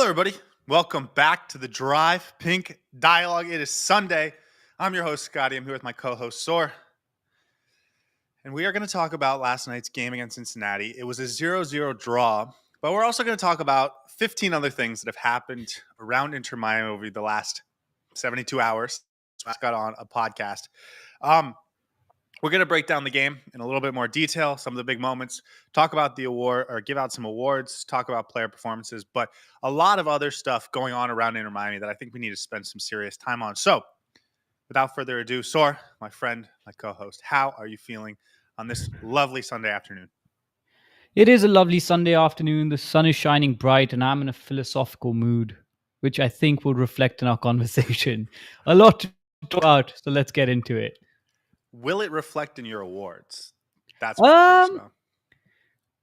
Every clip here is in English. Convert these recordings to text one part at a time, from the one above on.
everybody. Welcome back to the Drive Pink Dialogue. It is Sunday. I'm your host, Scotty. I'm here with my co-host, Saur. And we are going to talk about last night's game against Cincinnati. It was a 0-0 draw, but we're also going to talk about 15 other things that have happened around Inter Miami over the last 72 hours. So I got on a podcast. We're going to break down the game in a little bit more detail, some of the big moments, talk about the award or give out some awards, talk about player performances, but a lot of other stuff going on around Inter Miami that I think we need to spend some serious time on. So without further ado, Saur, my friend, my co-host, how are you feeling on this lovely Sunday afternoon? It is a lovely Sunday afternoon. The sun is shining bright and I'm in a philosophical mood, which I think will reflect in our conversation. A lot to talk about, so let's get into it. Will it reflect in your awards? That's what I'm curious about.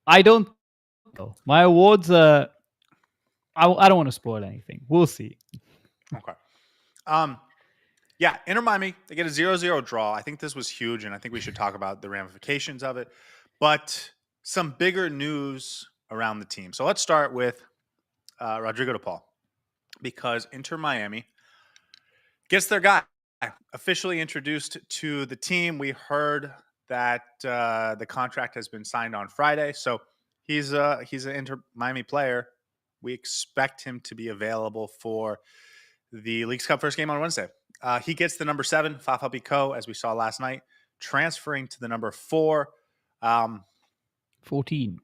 I don't know. My awards I don't want to spoil anything. We'll see. Okay. Yeah, Inter Miami, they get a 0-0 draw. I think this was huge, and I think we should talk about the ramifications of it. But some bigger news around the team. So let's start with Rodrigo De Paul, because Inter Miami gets their guy officially introduced to the team. We heard that the contract has been signed on Friday, so he's an Inter Miami player. We expect him to be available for the Leagues Cup first game on Wednesday. He gets the number 7, Fafa Picault, as we saw last night, transferring to the number 4. 14.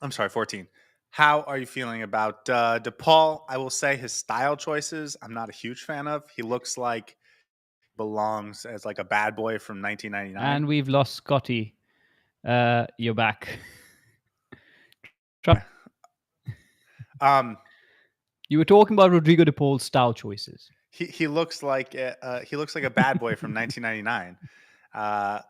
I'm sorry, 14. How are you feeling about De Paul? I will say his style choices, I'm not a huge fan of. He looks like belongs as like a bad boy from 1999. And we've lost Scotty. You're back. You were talking about Rodrigo De Paul's style choices. He looks like a bad boy from 1999.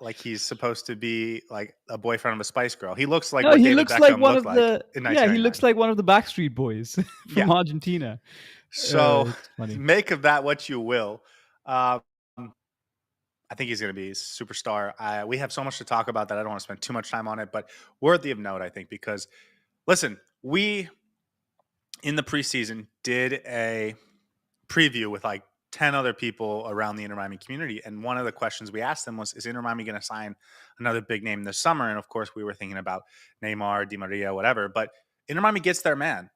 Like he's supposed to be like a boyfriend of a Spice Girl. He looks like he looks like one of the he looks like one of the Backstreet Boys from Argentina. So make of that what you will. I think he's going to be a superstar. We have so much to talk about that I don't want to spend too much time on it, but worthy of note, I think, because listen, we in the preseason did a preview with like 10 other people around the Inter Miami community. And one of the questions we asked them was, is Inter Miami going to sign another big name this summer? And of course, we were thinking about Neymar, Di Maria, whatever. But Inter Miami gets their man.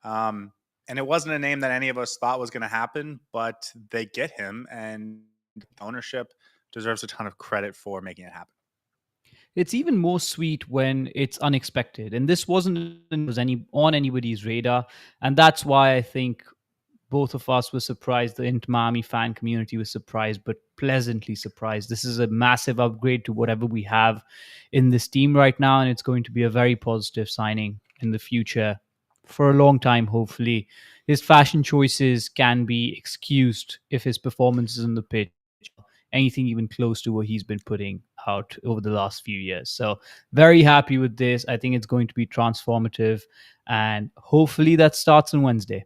And it wasn't a name that any of us thought was going to happen, but they get him. And ownership deserves a ton of credit for making it happen. It's even more sweet when it's unexpected. And this wasn't on anybody's radar. And that's why I think both of us were surprised. The Inter Miami fan community was surprised, but pleasantly surprised. This is a massive upgrade to whatever we have in this team right now, and it's going to be a very positive signing in the future for a long time, hopefully. His fashion choices can be excused if his performances on the pitch anything even close to what he's been putting out over the last few years. So very happy with this. I think it's going to be transformative, and hopefully that starts on Wednesday.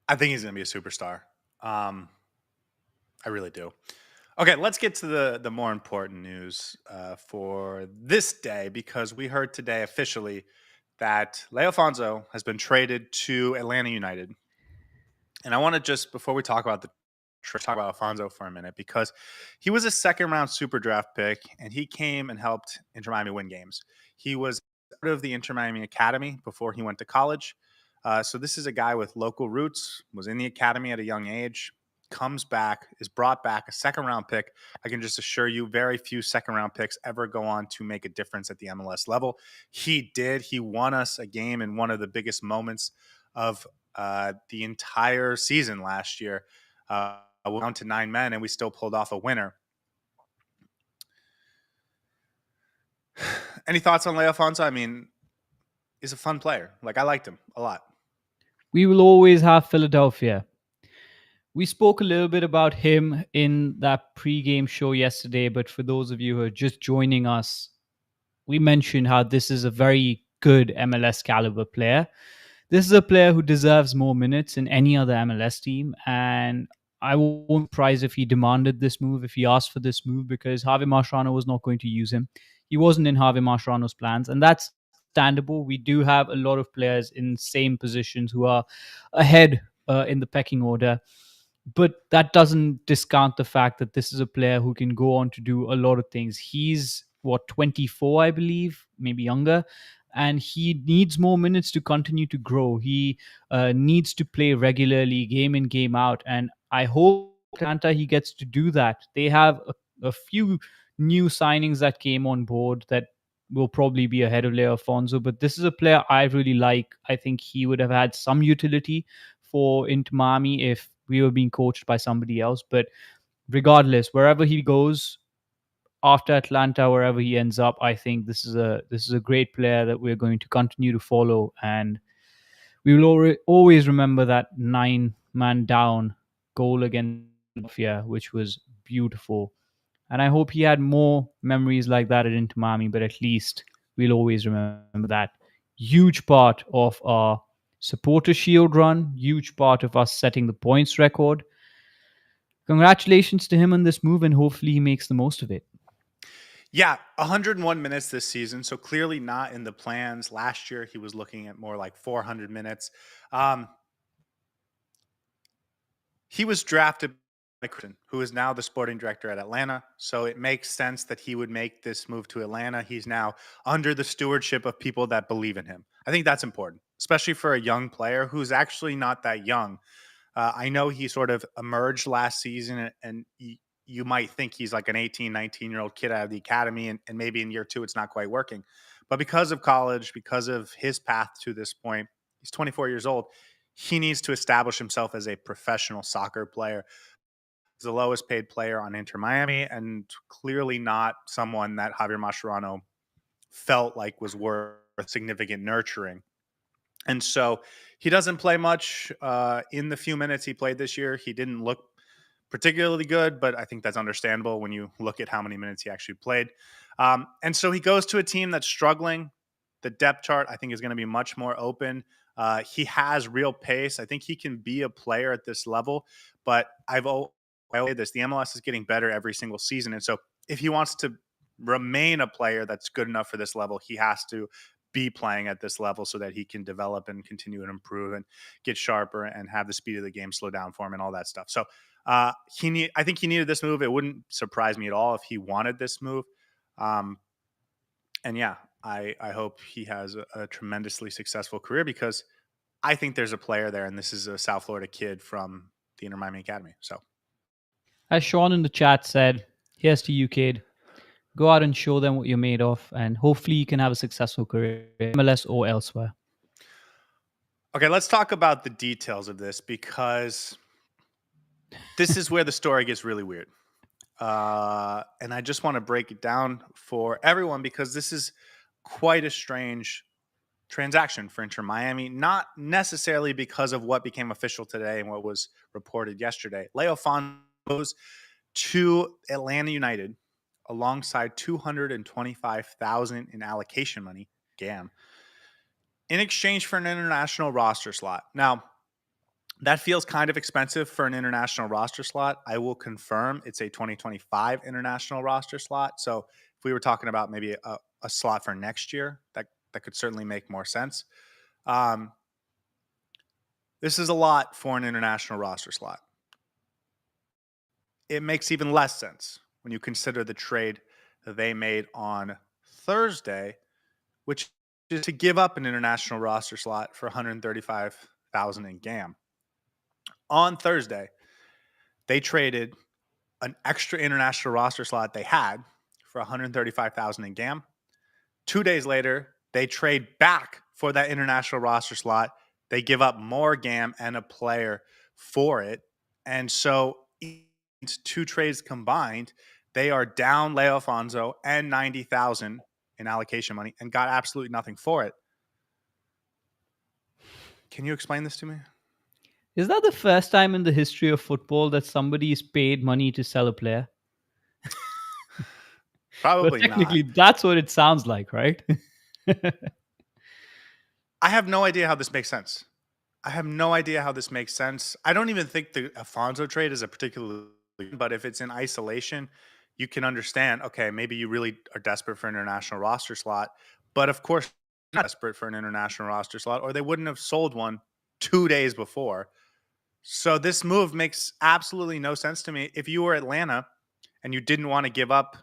I think he's going to be a superstar. I really do. Okay, let's get to the more important news for this day, because we heard today officially that Afonso has been traded to Atlanta United. And I want to just, before we talk about talk about Afonso for a minute, because he was a second-round super draft pick, and he came and helped Inter Miami win games. He was part of the Inter Miami Academy before he went to college. So this is a guy with local roots, was in the academy at a young age, comes back, is brought back, a second-round pick. I can just assure you, very few second-round picks ever go on to make a difference at the MLS level. He did. He won us a game in one of the biggest moments of the entire season last year. We're down to 9 men, and we still pulled off a winner. Any thoughts on Afonso? I mean, he's a fun player. Like, I liked him a lot. We will always have Philadelphia. We spoke a little bit about him in that pre-game show yesterday, but for those of you who are just joining us, we mentioned how this is a very good MLS caliber player. This is a player who deserves more minutes than any other MLS team, and I won't be surprised if he demanded this move, if he asked for this move, because Javier Mascherano was not going to use him. He wasn't in Javier Mascherano's plans, and that's understandable. We do have a lot of players in same positions who are ahead in the pecking order. But that doesn't discount the fact that this is a player who can go on to do a lot of things. He's what, 24, I believe, maybe younger, and he needs more minutes to continue to grow. He needs to play regularly, game in, game out, and I hope Atlanta he gets to do that. They have a few new signings that came on board that will probably be ahead of Leo Afonso, but this is a player I really like. I think he would have had some utility for Inter Miami if we were being coached by somebody else. But regardless, wherever he goes after Atlanta, wherever he ends up, I think this is a great player that we're going to continue to follow, and we will always remember that 9-man down goal against Philadelphia, which was beautiful. And I hope he had more memories like that at Inter Miami, but at least we'll always remember that. Huge part of our supporter shield run, huge part of us setting the points record. Congratulations to him on this move, and hopefully he makes the most of it. Yeah, 101 minutes this season, so clearly not in the plans. Last year, he was looking at more like 400 minutes. Um, he was drafted by Christian, who is now the sporting director at Atlanta. So it makes sense that he would make this move to Atlanta. He's now under the stewardship of people that believe in him. I think that's important, especially for a young player who's actually not that young. I know he sort of emerged last season, and you might think he's like an 18, 19-year-old kid out of the academy, and maybe in year two it's not quite working. But because of college, because of his path to this point, he's 24 years old. He needs to establish himself as a professional soccer player. He's the lowest paid player on Inter Miami, and clearly not someone that Javier Mascherano felt like was worth significant nurturing. And so he doesn't play much. In the few minutes he played this year, he didn't look particularly good, but I think that's understandable when you look at how many minutes he actually played. And so he goes to a team that's struggling. The depth chart, I think, is going to be much more open. He has real pace. I think he can be a player at this level, but I always say this: the MLS is getting better every single season. And so if he wants to remain a player that's good enough for this level, he has to be playing at this level so that he can develop and continue to improve and get sharper and have the speed of the game slow down for him and all that stuff. So I think he needed this move. It wouldn't surprise me at all if he wanted this move. Um, and yeah, I hope he has a tremendously successful career, because I think there's a player there, and this is a South Florida kid from the Inter Miami Academy. So As Sean in the chat said, here's to you, kid. Go out and show them what you're made of, and hopefully you can have a successful career, MLS or elsewhere. okay, let's talk about the details of this, because this is where the story gets really weird. And I just want to break it down for everyone, because this is quite a strange transaction for Inter Miami, not necessarily because of what became official today and what was reported yesterday. Leo Afonso goes to Atlanta United alongside 225,000 in allocation money, GAM, in exchange for an international roster slot. Now, that feels kind of expensive for an international roster slot. I will confirm it's a 2025 international roster slot. So if we were talking about maybe a slot for next year, that could certainly make more sense. Um, this is a lot for an international roster slot. It makes even less sense when you consider the trade that they made on Thursday, which is to give up an international roster slot for 135,000 in GAM. On Thursday, they traded an extra international roster slot they had for 135,000 in GAM. 2 days later, they trade back for that international roster slot. They give up more GAM and a player for it. And so two trades combined, they are down Leo Afonso and 90,000 in allocation money and got absolutely nothing for it. Can you explain this to me? Is that the first time in the history of football that somebody is paid money to sell a player? But Probably not. technically, that's what it sounds like, right? I have no idea how this makes sense. I have no idea how this makes sense. I don't even think the Afonso trade is a particularly, but if it's in isolation, you can understand, okay, maybe you really are desperate for an international roster slot. But of course, desperate for an international roster slot, or they wouldn't have sold one 2 days before. So this move makes absolutely no sense to me. If you were Atlanta and you didn't want to give up,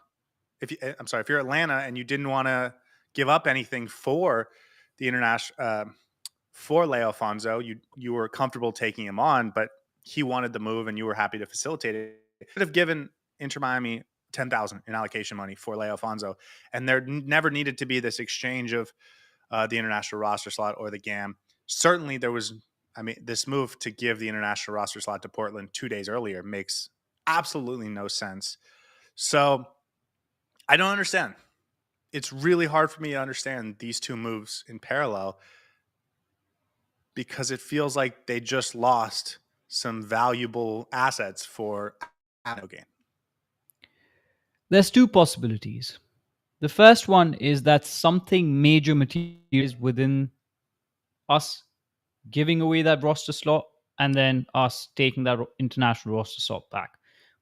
if you're Atlanta and you didn't want to give up anything for the international for Leo Afonso, you were comfortable taking him on, but he wanted the move and you were happy to facilitate it. You could have given Inter Miami 10,000 in allocation money for Leo Afonso, and there never needed to be this exchange of the international roster slot or the GAM. Certainly, there was. I mean, this move to give the international roster slot to Portland 2 days earlier makes absolutely no sense. So I don't understand. It's really hard for me to understand these two moves in parallel because it feels like they just lost some valuable assets for no gain. There's two possibilities. The first one is that something major materialized within us giving away that roster slot and then us taking that international roster slot back.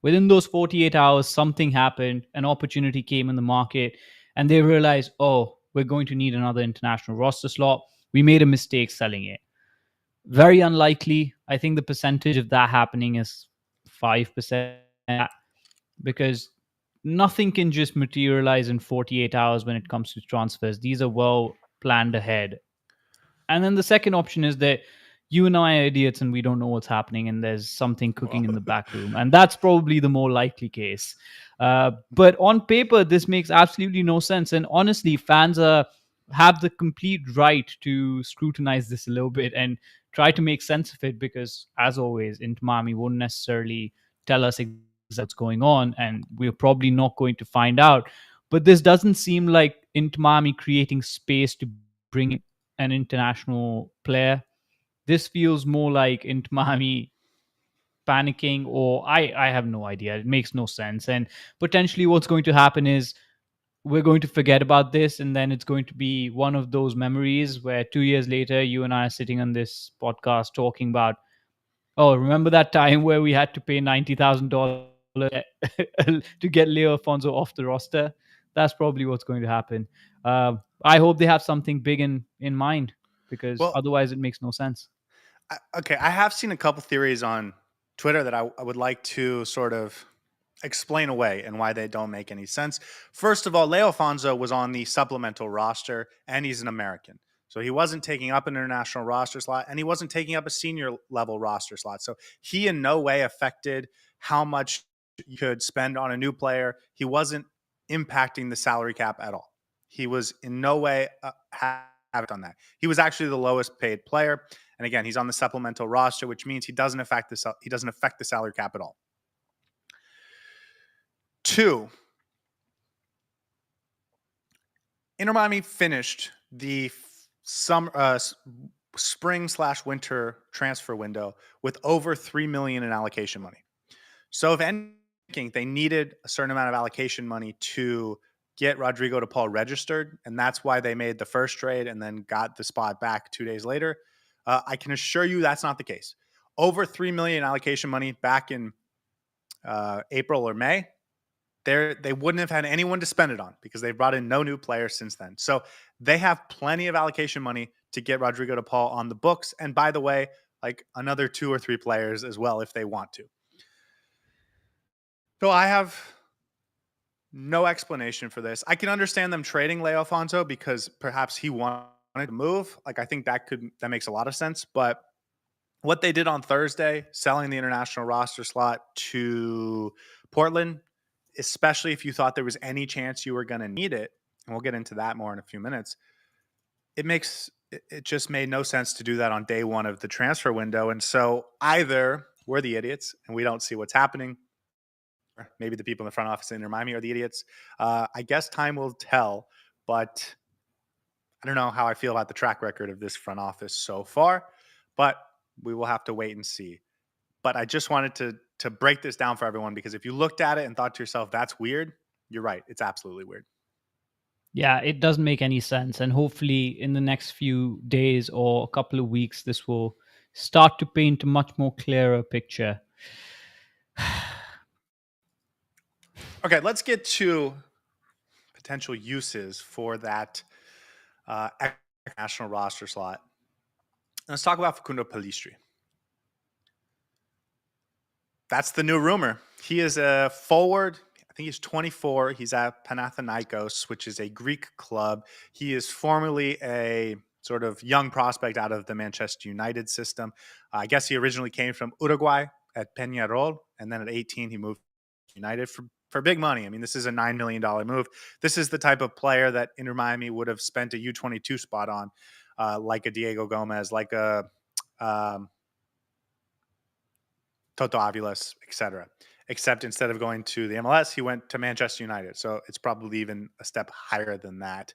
Within those 48 hours, something happened, an opportunity came in the market, and they realized, oh, we're going to need another international roster slot. We made a mistake selling it. Very unlikely. I think the percentage of that happening is 5%, because nothing can just materialize in 48 hours when it comes to transfers. These are well planned ahead. And then the second option is that you and I are idiots and we don't know what's happening and there's something cooking in the back room. And that's probably the more likely case. But on paper, this makes absolutely no sense. And honestly, fans have the complete right to scrutinize this a little bit and try to make sense of it because, as always, Inter Miami won't necessarily tell us exactly what's going on, and we're probably not going to find out. But this doesn't seem like Inter Miami creating space to bring an international player. This feels more like Inter Miami panicking, or I have no idea. It makes no sense. And potentially what's going to happen is we're going to forget about this, and then it's going to be one of those memories where 2 years later you and I are sitting on this podcast talking about, oh, remember that time where we had to pay $90,000 to get Leo Afonso off the roster? That's probably what's going to happen. I hope they have something big in mind, because Well, otherwise it makes no sense. okay, I have seen a couple theories on Twitter that I would like to sort of explain away and why they don't make any sense. First of all, Leo Afonso was on the supplemental roster and he's an American. So he wasn't taking up an international roster slot and he wasn't taking up a senior level roster slot. So he in no way affected how much you could spend on a new player. He wasn't impacting the salary cap at all. He was in no way have on that. He was actually the lowest paid player. And again, he's on the supplemental roster, which means he doesn't affect the salary cap at all. Two, Inter Miami finished the spring/winter transfer window with over $3 million in allocation money. So if anything, they needed a certain amount of allocation money to get Rodrigo De Paul registered, and that's why they made the first trade and then got the spot back 2 days later. I can assure you that's not the case. Over $3 million allocation money back in April or May, they wouldn't have had anyone to spend it on because they've brought in no new players since then. So they have plenty of allocation money to get Rodrigo De Paul on the books. And by the way, like another 2 or 3 players as well if they want to. So I have no explanation for this. I can understand them trading Leo Afonso because perhaps he wanted to move. Like I think that makes a lot of sense. But what they did on Thursday, selling the international roster slot to Portland, especially if you thought there was any chance you were going to need it, and we'll get into that more in a few minutes, it just made no sense to do that on day one of the transfer window. And so either we're the idiots and we don't see what's happening, or maybe the people in the front office in Inter Miami are the idiots. I guess time will tell, but I don't know how I feel about the track record of this front office so far, but we will have to wait and see. But I just wanted to break this down for everyone because if you looked at it and thought to yourself, that's weird, you're right. It's absolutely weird. Yeah, it doesn't make any sense. And hopefully, in the next few days or a couple of weeks, this will start to paint a much more clearer picture. Okay, let's get to potential uses for that national roster slot. Let's talk about Facundo Pellistri. That's the new rumor. He is a forward. I think he's 24. He's at Panathinaikos, which is a Greek club. He is formerly a sort of young prospect out of the Manchester United system. I guess he originally came from Uruguay at Peñarol, and then at 18 he moved to United for big money. I mean, this is a $9 million move. This is the type of player that Inter Miami would have spent a U22 spot on, like a Diego Gomez, like a Toto Aviles, etc. Except instead of going to the MLS, he went to Manchester United. So it's probably even a step higher than that.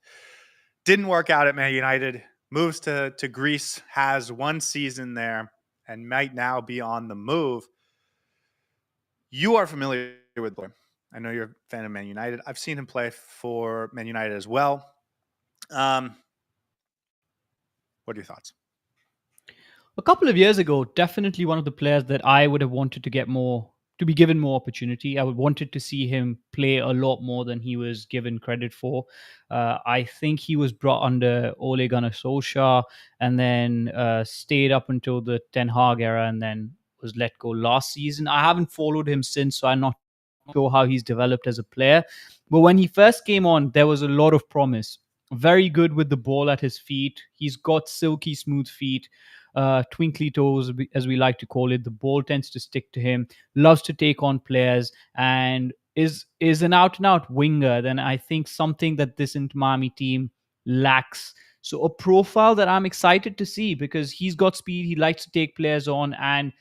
Didn't work out at Man United. Moves to Greece, has one season there, and might now be on the move. You are familiar with him. I know you're a fan of Man United. I've seen him play for Man United as well. What are your thoughts? A couple of years ago, definitely one of the players that I would have wanted to be given more opportunity. I would wanted to see him play a lot more than he was given credit for. I think he was brought under Ole Gunnar Solskjaer and then stayed up until the Ten Hag era and then was let go last season. I haven't followed him since, so I'm not sure how he's developed as a player. But when he first came on, there was a lot of promise. Very good with the ball at his feet. He's got silky smooth feet, twinkly toes, as we like to call it. The ball tends to stick to him. Loves to take on players, and is an out and out winger. Then I think something that this Inter Miami team lacks. So a profile that I'm excited to see because he's got speed. He likes to take players on, and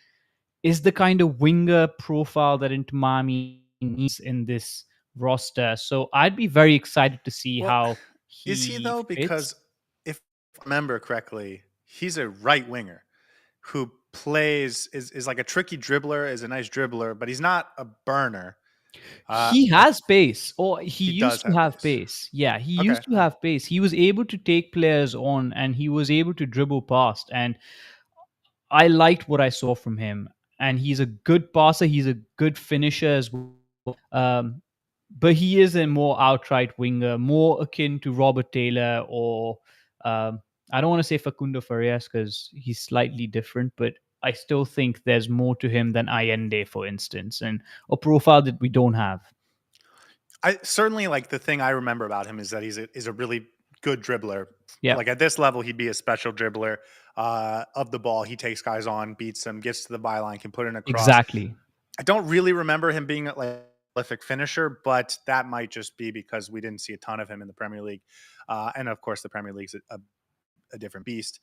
is the kind of winger profile that Inter Miami needs in this roster. So I'd be very excited to see Well, how is he he though? fits. Because if I remember correctly, he's a right winger who plays is like a tricky dribbler, is a nice dribbler, but he's not a burner. He I has pace, or he He does used to have have pace. pace. Yeah, he Okay, used to have pace. He was able to take players on and he was able to dribble past. And I liked what I saw from him. And he's a good passer, he's a good finisher as well. Um, but he is a more outright winger, more akin to Robert Taylor or I don't want to say Facundo Farias because he's slightly different, but I still think there's more to him than Allende, for instance, and a profile that we don't have. I certainly like the thing I remember about him is that is a really good dribbler. Yeah, Like at this level, he'd be a special dribbler of the ball. He takes guys on, beats them, gets to the byline, can put in a cross. exactly. I don't really remember him being like a prolific finisher, but that might just be because we didn't see a ton of him in the Premier League, and of course, the Premier League's a different beast.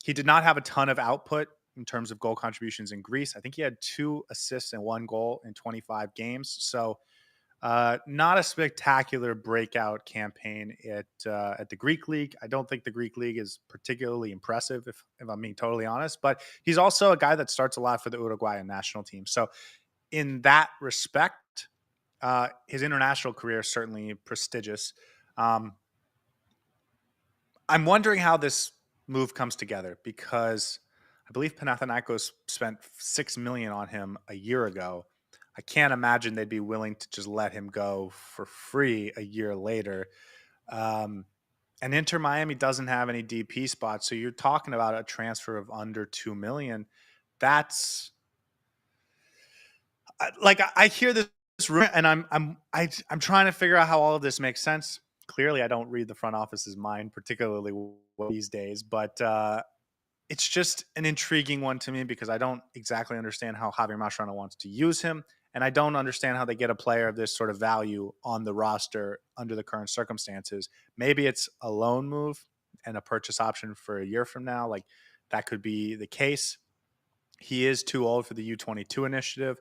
He did not have a ton of output in terms of goal contributions in Greece. I think he had 2 assists and 1 goal in 25 games. So not a spectacular breakout campaign at the Greek league. I don't think the Greek league is particularly impressive, if I'm being totally honest. But he's also a guy that starts a lot for the Uruguayan national team. So in that respect, his international career is certainly prestigious. Um, I'm wondering how this move comes together because I believe Panathinaikos spent 6 million on him a year ago. I can't imagine they'd be willing to just let him go for free a year later. Um, and Inter Miami doesn't have any DP spots, so you're talking about a transfer of under 2 million. That's I hear this rumor, and I'm trying to figure out how all of this makes sense. Clearly, I don't read the front office's mind, particularly these days, but it's just an intriguing one to me because I don't exactly understand how Javier Mascherano wants to use him, and I don't understand how they get a player of this sort of value on the roster under the current circumstances. Maybe it's a loan move and a purchase option for a year from now. Like that could be the case. He is too old for the U22 initiative,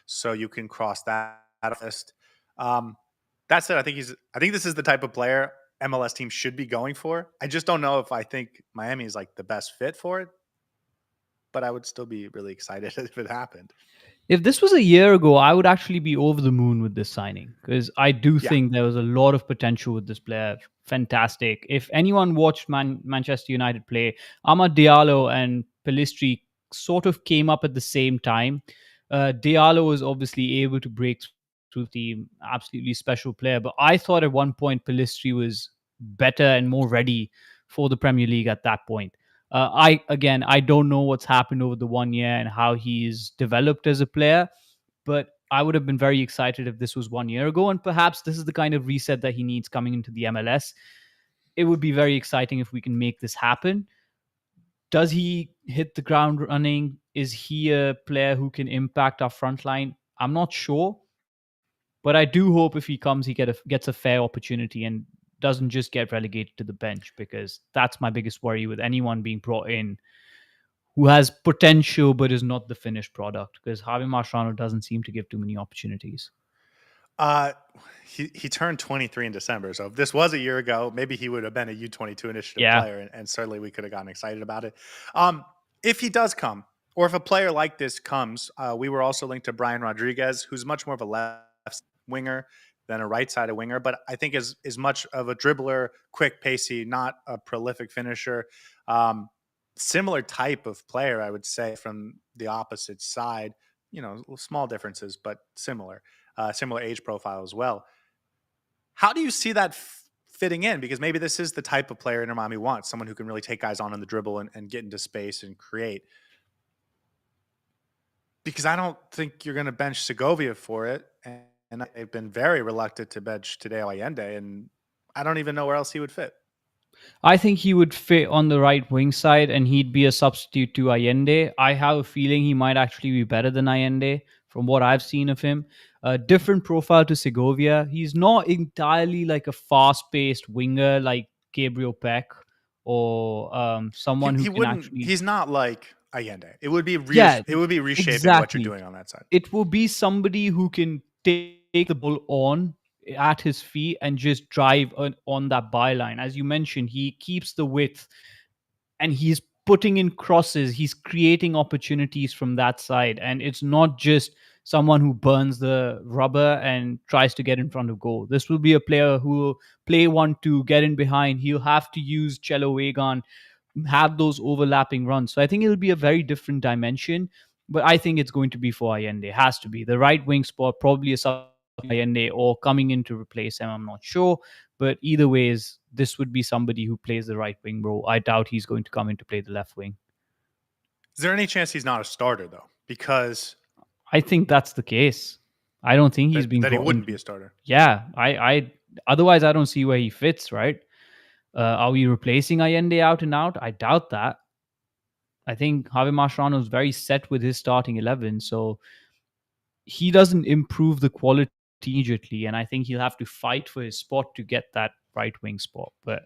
so you can cross that list. Um, that said, I think this is the type of player MLS teams should be going for. I just don't know if I think Miami is like the best fit for it, but I would still be really excited if it happened. If this was a year ago, I would actually be over the moon with this signing because I do Yeah. think there was a lot of potential with this player. Fantastic. If anyone watched Manchester United play, Amad Diallo and Pelistri sort of came up at the same time. Diallo was obviously able to break through the team, absolutely special player. But I thought at one point Pelistri was better and more ready for the Premier League at that point. I don't know what's happened over the 1 year and how he's developed as a player, but I would have been very excited if this was 1 year ago, and perhaps this is the kind of reset that he needs coming into the MLS. It would be very exciting if we can make this happen. Does he hit the ground running? Is he a player who can impact our front line? I'm not sure, but I do hope if he comes, he gets a fair opportunity and doesn't just get relegated to the bench, because that's my biggest worry with anyone being brought in who has potential but is not the finished product, because Javier Mascherano doesn't seem to give too many opportunities. Uh, he turned 23 in December. So if this was a year ago, maybe he would have been a U22 initiative Yeah. player, and certainly we could have gotten excited about it. If he does come, or if a player like this comes, we were also linked to Brian Rodriguez, who's much more of a left winger than a right-sided winger, but I think is much of a dribbler, quick, pacey, not a prolific finisher. Similar type of player, I would say, from the opposite side. You know, small differences, but similar. Similar age profile as well. How do you see that fitting in? Because maybe this is the type of player Inter Miami wants, someone who can really take guys on the dribble and get into space and create. Because I don't think you're going to bench Segovia for it. And I've been very reluctant to bench Tadeo Allende, and I don't even know where else he would fit. I think he would fit on the right wing side and he'd be a substitute to Allende. I have a feeling he might actually be better than Allende from what I've seen of him. A different profile to Segovia. He's not entirely like a fast paced winger like Gabriel Peck or someone who He can wouldn't. actually. He's not like Allende. It would be Yeah, it would be reshaping what you're exactly. doing on that side. It will be somebody who can take the ball on at his feet and just drive on that byline. As you mentioned, he keeps the width and he's putting in crosses. He's creating opportunities from that side. And it's not just someone who burns the rubber and tries to get in front of goal. This will be a player who will play 1-2, get in behind. He'll have to use Cello Wagon, have those overlapping runs. So I think it'll be a very different dimension. But I think it's going to be for Allende. It has to be. The right wing spot, probably a sub Allende or coming in to replace him. I'm not sure. But either ways, this would be somebody who plays the right wing role. I doubt he's going to come in to play the left wing. Is there any chance he's not a starter though? Because I think that's the case. I don't think he's being that he brought wouldn't in. be a starter. Yeah, I otherwise I don't see where he fits, right? Are we replacing Allende out and out? I doubt that. I think Javier Mascherano is very set with his starting 11, so he doesn't improve the quality immediately, and I think he'll have to fight for his spot to get that right wing spot. But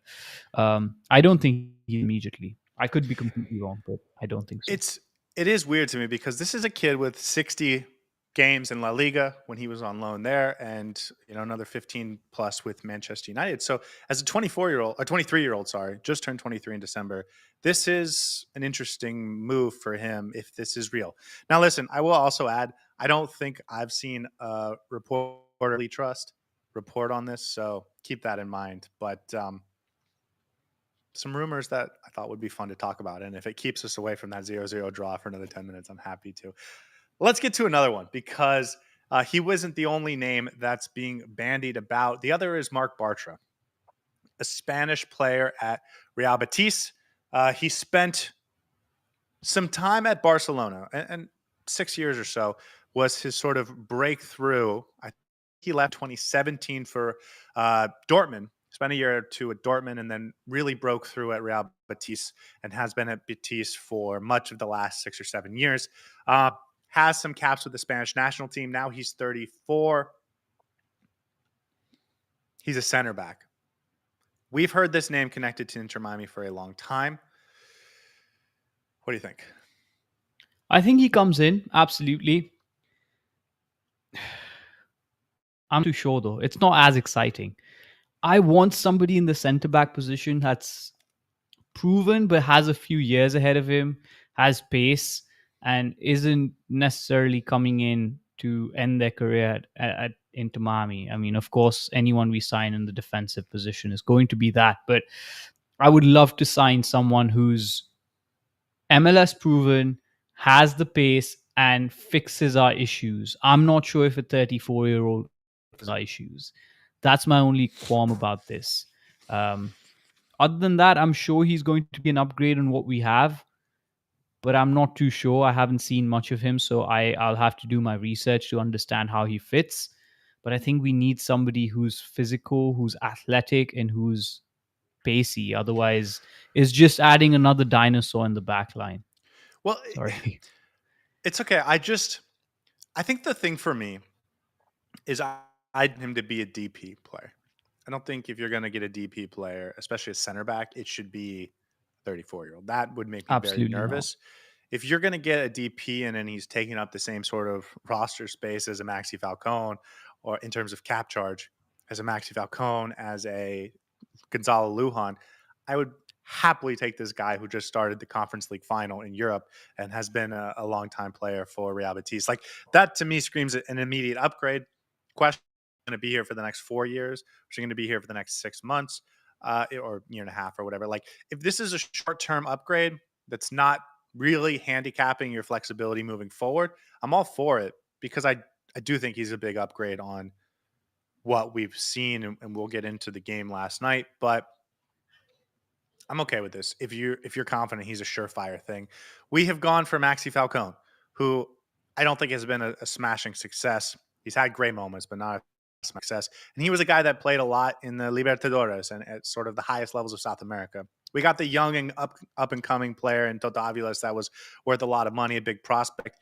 I don't think he immediately. I could be completely wrong, but I don't think so. It is weird to me because this is a kid with 60 games in La Liga when he was on loan there, and another 15 plus with Manchester United. So as a 24-year-old, a 23-year-old, sorry, just turned 23 in December. This is an interesting move for him if this is real. Now, listen, I will also add, I don't think I've seen a reporterly trust report on this, so keep that in mind. But some rumors that I thought would be fun to talk about. And if it keeps us away from that 0-0 draw for another 10 minutes, I'm happy to. Let's get to another one because he wasn't the only name that's being bandied about. The other is Marc Bartra, a Spanish player at Real Betis. He spent some time at Barcelona, and 6 years or so was his sort of breakthrough. I think he left 2017 for Dortmund. Spent a year or two at Dortmund and then really broke through at Real Betis and has been at Betis for much of the last 6 or 7 years. Has some caps with the Spanish national team. Now he's 34. He's a center back. We've heard this name connected to Inter Miami for a long time. What do you think? I think he comes in, absolutely. I'm too sure, though. It's not as exciting. I want somebody in the center back position that's proven but has a few years ahead of him, has pace, and isn't necessarily coming in to end their career at Inter Miami. I mean, of course, anyone we sign in the defensive position is going to be that, but I would love to sign someone who's MLS proven, has the pace, and fixes our issues. I'm not sure if a 34-year-old fixes our issues. That's my only qualm about this. Other than that, I'm sure he's going to be an upgrade on what we have, but I'm not too sure. I haven't seen much of him, so I'll have to do my research to understand how he fits. But I think we need somebody who's physical, who's athletic, and who's pacey. Otherwise, it's just adding another dinosaur in the back line. Well, Sorry. it's okay. I think the thing for me is I need him to be a DP player. I don't think if you're going to get a DP player, especially a center back, it should be 34-year-old. That would make me very Absolutely not. nervous. If you're going to get a DP and then he's taking up the same sort of roster space as a Maxi Falcone, or in terms of cap charge, as a Maxi Falcone, as a Gonzalo Lujan, I would happily take this guy who just started the Conference League final in Europe and has been a long-time player for Real Betis. Like, that to me screams an immediate upgrade. Question: going to be here for the next 4 years? Is she going to be here for the next 6 months, or year and a half, or whatever? Like, if this is a short-term upgrade that's not really handicapping your flexibility moving forward, I'm all for it, because I do think he's a big upgrade on what we've seen, and we'll get into the game last night. But I'm okay with this. If you're confident he's a surefire thing. We have gone for Maxi Falcone, who I don't think has been a smashing success. He's had great moments, but not a success. And he was a guy that played a lot in the Libertadores and at sort of the highest levels of South America. We got the young and up and coming player in Toto Aviles that was worth a lot of money, a big prospect.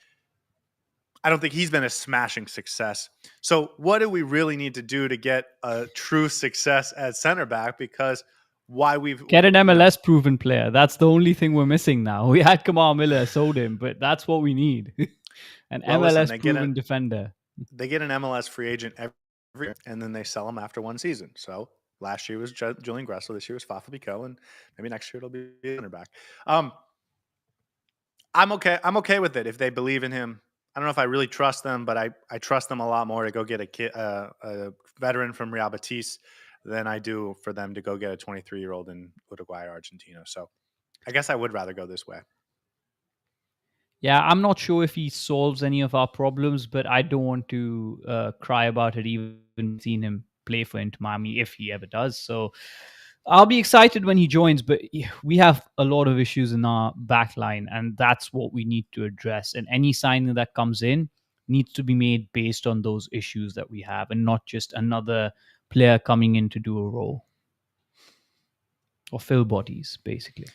I don't think he's been a smashing success. So what do we really need to do to get a true success at center back? Because why we've Get an MLS proven player. That's the only thing we're missing now. We had Kamal Miller, sold him, but that's what we need. An MLS proven defender. They get an MLS free agent every year, and then they sell him after one season. So last year was Julian Gressel. This year was Fafa Picault, and maybe next year it'll be a center back. I'm okay. I'm okay with it if they believe in him. I don't know if I really trust them, but I trust them a lot more to go get a veteran from Real Betis than I do for them to go get a 23-year-old in Uruguay or Argentina. So I guess I would rather go this way. Yeah, I'm not sure if he solves any of our problems, but I don't want to cry about it, even seeing him play for Inter Miami if he ever does. So I'll be excited when he joins, but we have a lot of issues in our back line, and that's what we need to address. And any signing that comes in needs to be made based on those issues that we have, and not just another player coming in to do a role or fill bodies, basically.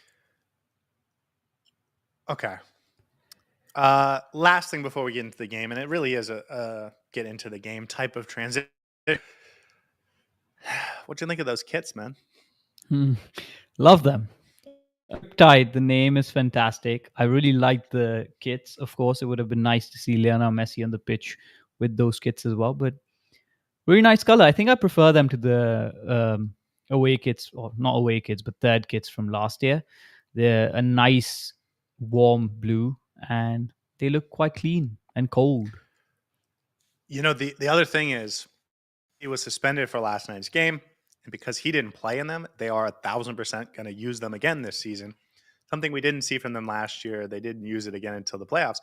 Okay. Last thing before we get into the game, and it really is a get into the game type of transition. What'd you think of those kits, man? Love them. Tide, the name is fantastic. I really like the kits. Of course, it would have been nice to see Lionel Messi on the pitch with those kits as well, but really nice color. I think I prefer them to the away kits, or not away kits, but third kits from last year. They're a nice warm blue, and they look quite clean and cold. You know, the other thing is he was suspended for last night's game, and because he didn't play in them, they are 1,000% going to use them again this season. Something we didn't see from them last year. They didn't use it again until the playoffs.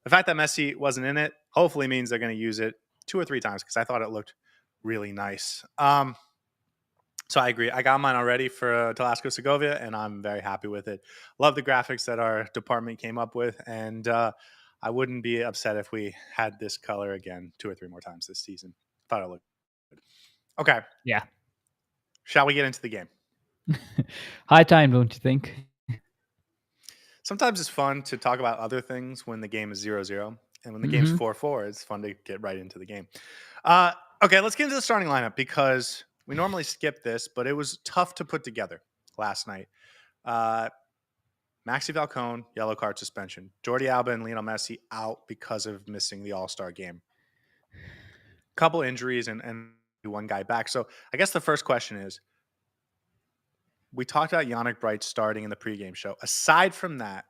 The fact that Messi wasn't in it hopefully means they're going to use it 2 or 3 times, because I thought it looked really nice. So I agree. I got mine already for Telasco Segovia, and I'm very happy with it. Love the graphics that our department came up with, and I wouldn't be upset if we had this color again 2 or 3 more times this season. Thought it looked good. Okay. Yeah. Shall we get into the game? High time, don't you think? Sometimes it's fun to talk about other things when the game is 0-0. And when the game's 4-4, it's fun to get right into the game. Okay, let's get into the starting lineup, because we normally skip this, but it was tough to put together last night. Maxi Falcone, yellow card suspension. Jordi Alba and Lionel Messi out because of missing the All-Star game. Couple injuries and one guy back. So I guess the first question is, we talked about Yannick Bright starting in the pregame show. Aside from that,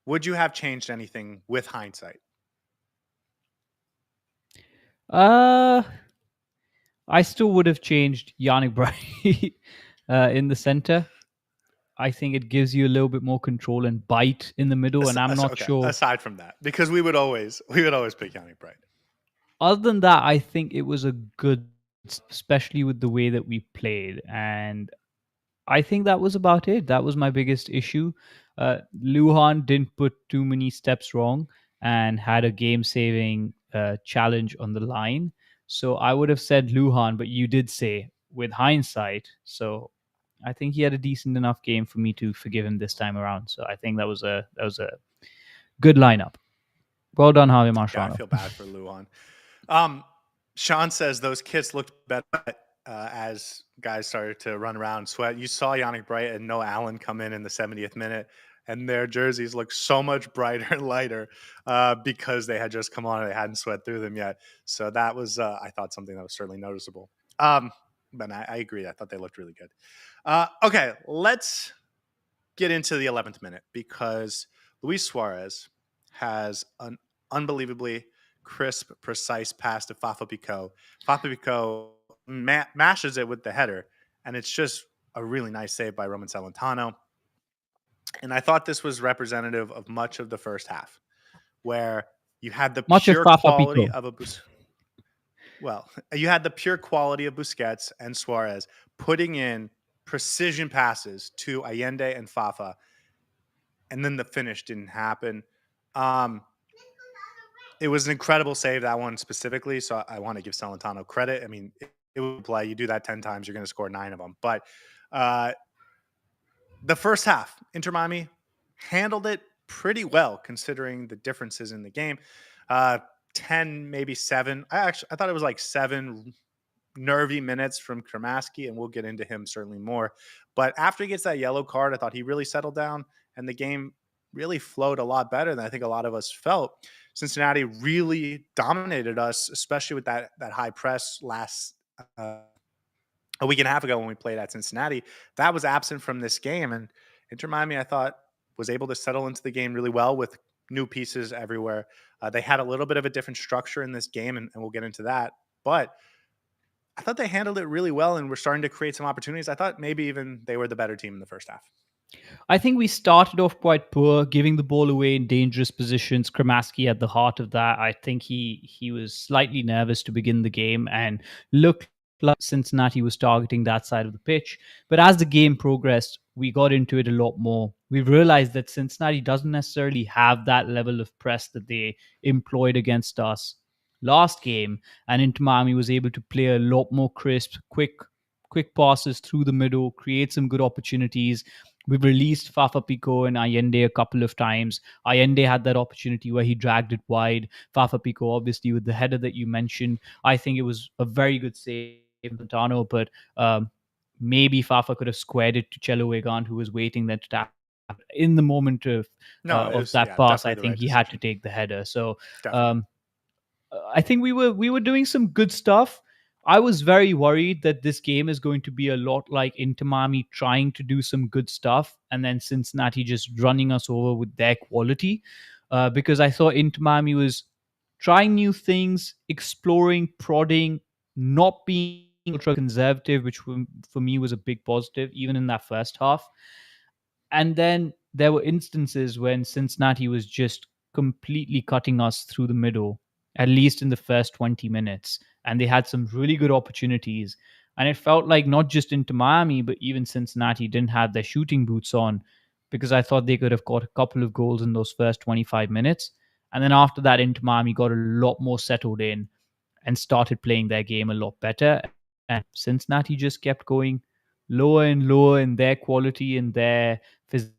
would you have changed anything with hindsight? I still would have changed Yannick Bright in the center. I think it gives you a little bit more control and bite in the middle, and I'm not sure. Aside from that, because we would always pick Yannick Bright. Other than that, I think it was a good, especially with the way that we played, and I think that was about it. That was my biggest issue. Lujan didn't put too many steps wrong and had a game-saving challenge on the line. So I would have said Lujan, but you did say with hindsight. So I think he had a decent enough game for me to forgive him this time around. So I think that was a good lineup. Well done, Javier Yeah, I Mascherano. feel bad for Luan. Um, Sean says those kits looked better as guys started to run around, sweat. You saw Yannick Bright and Noah Allen come in the 70th minute, and their jerseys looked so much brighter and lighter because they had just come on and they hadn't sweat through them yet. So that was, I thought, something that was certainly noticeable. But I agree. I thought they looked really good. Okay, let's get into the 11th minute because Luis Suárez has an unbelievably crisp, precise pass to Fafa Picault. Fafa Picault mashes it with the header, and it's just a really nice save by Roman Salentano. And I thought this was representative of much of the first half, where you had the Much of pure Fafa quality Pico. of a well, you had the pure quality of Busquets and Suarez putting in precision passes to Allende and Fafa, and then the finish didn't happen. Um, it was an incredible save, that one specifically. So I want to give Salentano credit. I mean, it would play. You do that 10 times, you're going to score 9 of them. But uh, the first half, Inter Miami handled it pretty well considering the differences in the game. 10, maybe 7. I thought it was like 7 nervy minutes from Kramaski, and we'll get into him certainly more. But after he gets that yellow card, I thought he really settled down, and the game really flowed a lot better than I think a lot of us felt. Cincinnati really dominated us, especially with that high press last uh, a week and a half ago when we played at Cincinnati. That was absent from this game, and Inter Miami, I thought, was able to settle into the game really well with new pieces everywhere. They had a little bit of a different structure in this game, and we'll get into that. But I thought they handled it really well and were starting to create some opportunities. I thought maybe even they were the better team in the first half. I think we started off quite poor, giving the ball away in dangerous positions. Kramaski at the heart of that. I think he was slightly nervous to begin the game and looked like Cincinnati was targeting that side of the pitch. But as the game progressed, we got into it a lot more. We realized that Cincinnati doesn't necessarily have that level of press that they employed against us last game, and Inter Miami was able to play a lot more crisp, quick passes through the middle, create some good opportunities. We've released Fafa Pico and Allende a couple of times. Allende had that opportunity where he dragged it wide. Fafa Pico, obviously, with the header that you mentioned, I think it was a very good save from Montano, but maybe Fafa could have squared it to Chelo Wegan, who was waiting there to tap. In the moment No, it of was, that yeah, pass, I definitely the think right he had to decision. take the header. So Definitely. um, I think we were doing some good stuff. I was very worried that this game is going to be a lot like Inter Miami trying to do some good stuff and then Cincinnati just running us over with their quality. Because I thought Inter Miami was trying new things, exploring, prodding, not being ultra conservative, which for me was a big positive, even in that first half. And then there were instances when Cincinnati was just completely cutting us through the middle, at least in the first 20 minutes. And they had some really good opportunities. And it felt like not just into Miami, but even Cincinnati didn't have their shooting boots on because I thought they could have got a couple of goals in those first 25 minutes. And then after that, Inter Miami got a lot more settled in and started playing their game a lot better. And Cincinnati just kept going lower and lower in their quality and their physique,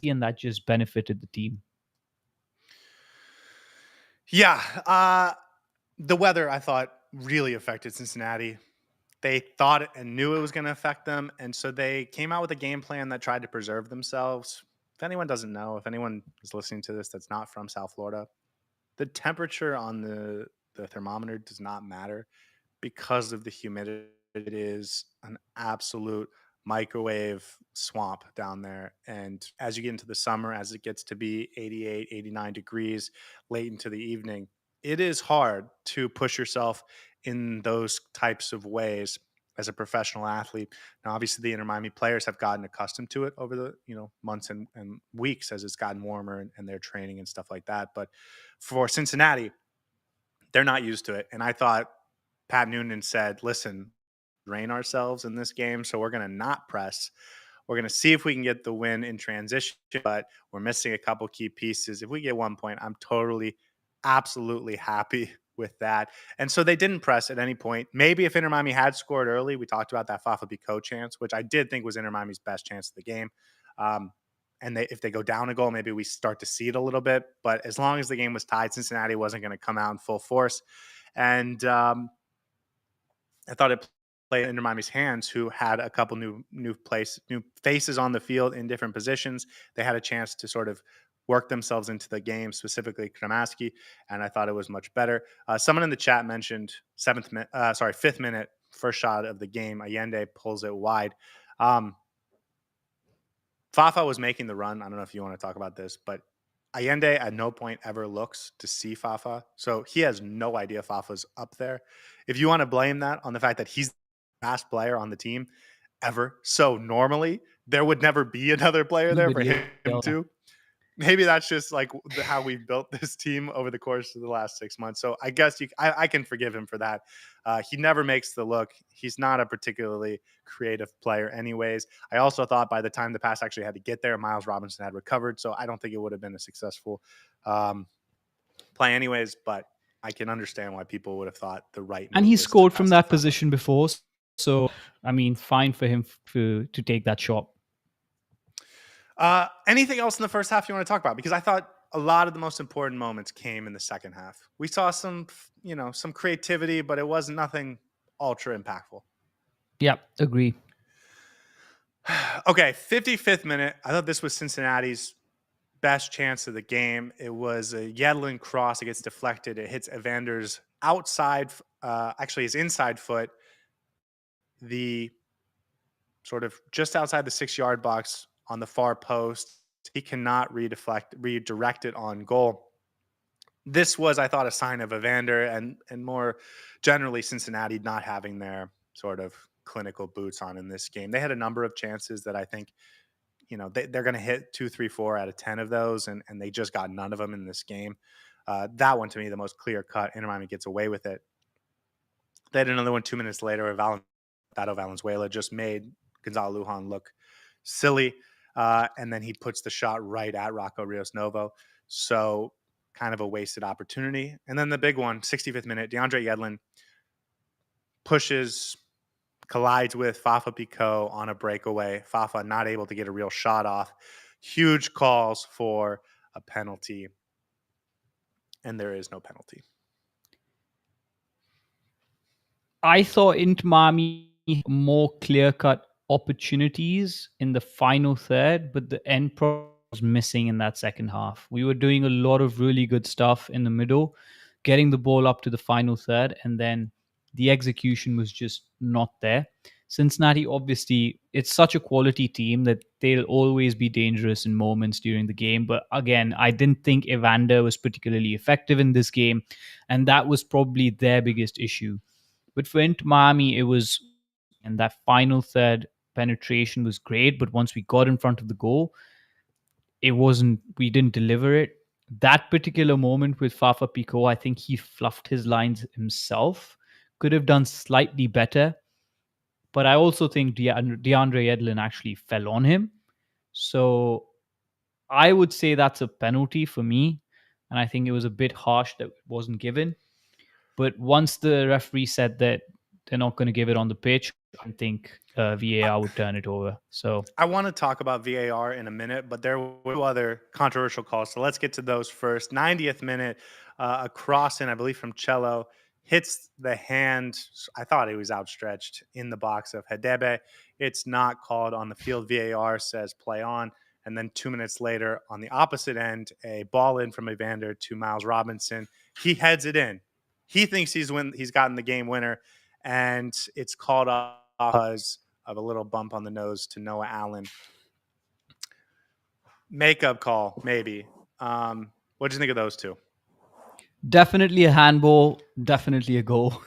and that just benefited the team. Yeah. The weather, I thought, really affected Cincinnati. They thought it and knew it was going to affect them. And so they came out with a game plan that tried to preserve themselves. If anyone doesn't know, if anyone is listening to this that's not from South Florida, the temperature on the thermometer does not matter because of the humidity. It is an absolute microwave swamp down there. And as you get into the summer, as it gets to be 88, 89 degrees late into the evening, it is hard to push yourself in those types of ways as a professional athlete. Now, obviously, the Inter Miami players have gotten accustomed to it over the months and weeks as it's gotten warmer and their training and stuff like that. But for Cincinnati, they're not used to it. And I thought Pat Noonan said, listen, drain ourselves in this game. So we're going to not press. We're going to see if we can get the win in transition, but we're missing a couple key pieces. If we get 1 point, I'm totally, absolutely happy with that. And so they didn't press at any point. Maybe if Inter Miami had scored early, we talked about that Fafa Picault chance, which I did think was Inter Miami's best chance of the game. And if they go down a goal, maybe we start to see it a little bit. But as long as the game was tied, Cincinnati wasn't going to come out in full force. And I thought it played into Miami's hands, who had a couple new faces on the field in different positions. They had a chance to sort of work themselves into the game, specifically Kramaski, and I thought it was much better. Someone in the chat mentioned 5th minute, first shot of the game. Allende pulls it wide. Fafa was making the run. I don't know if you want to talk about this, but Allende at no point ever looks to see Fafa. So he has no idea Fafa's up there. If you want to blame that on the fact that he's the best player on the team ever, so normally there would never be another player there for him to. Maybe that's just like how we've built this team over the course of the last 6 months. So I guess I can forgive him for that. He never makes the look. He's not a particularly creative player anyways. I also thought by the time the pass actually had to get there, Miles Robinson had recovered. So I don't think it would have been a successful play anyways, but I can understand why people would have thought the right move. And he scored from that position before. So, I mean, fine for him to take that shot. Anything else in the first half you want to talk about? Because I thought a lot of the most important moments came in the second half. We saw some creativity, but it wasn't nothing ultra impactful. Yeah, agree. Okay, 55th minute. I thought this was Cincinnati's best chance of the game. It was a Yedlin cross. It gets deflected. It hits Evander's outside, actually his inside foot, the sort of just outside the 6-yard box on the far post. He cannot redirect it on goal. This was, I thought, a sign of Evander and more generally Cincinnati not having their sort of clinical boots on in this game. They had a number of chances that I think, they're going to hit 2, 3, 4 out of 10 of those, and they just got none of them in this game. That one, to me, the most clear cut. Inter Miami gets away with it. They had another one 2 minutes later where Valenzuela just made Gonzalo Lujan look silly. And then he puts the shot right at Rocco Rios Novo. So kind of a wasted opportunity. And then the big one, 65th minute, DeAndre Yedlin collides with Fafa Picault on a breakaway. Fafa not able to get a real shot off. Huge calls for a penalty. And there is no penalty. I thought Inter Miami more clear-cut opportunities in the final third, but the end product was missing in that second half. We were doing a lot of really good stuff in the middle, getting the ball up to the final third, and then the execution was just not there. Cincinnati, obviously, it's such a quality team that they'll always be dangerous in moments during the game. But again, I didn't think Evander was particularly effective in this game, and that was probably their biggest issue. But for Inter Miami, it was, and that final third penetration was great. But once we got in front of the goal, we didn't deliver it. That particular moment with Fafa Picault, I think he fluffed his lines himself. Could have done slightly better. But I also think DeAndre Yedlin actually fell on him. So I would say that's a penalty for me. And I think it was a bit harsh that it wasn't given. But once the referee said that they're not going to give it on the pitch, I think VAR would turn it over. So I want to talk about VAR in a minute, but there were other controversial calls. So let's get to those first. 90th minute, a cross in, I believe, from Cello hits the hand. I thought it was outstretched in the box of Hedebe. It's not called on the field. VAR says play on. And then 2 minutes later, on the opposite end, a ball in from Evander to Miles Robinson. He heads it in. He thinks he's gotten the game winner, and it's called off because of a little bump on the nose to Noah Allen. Makeup call, maybe. What do you think of those two? Definitely a handball, definitely a goal.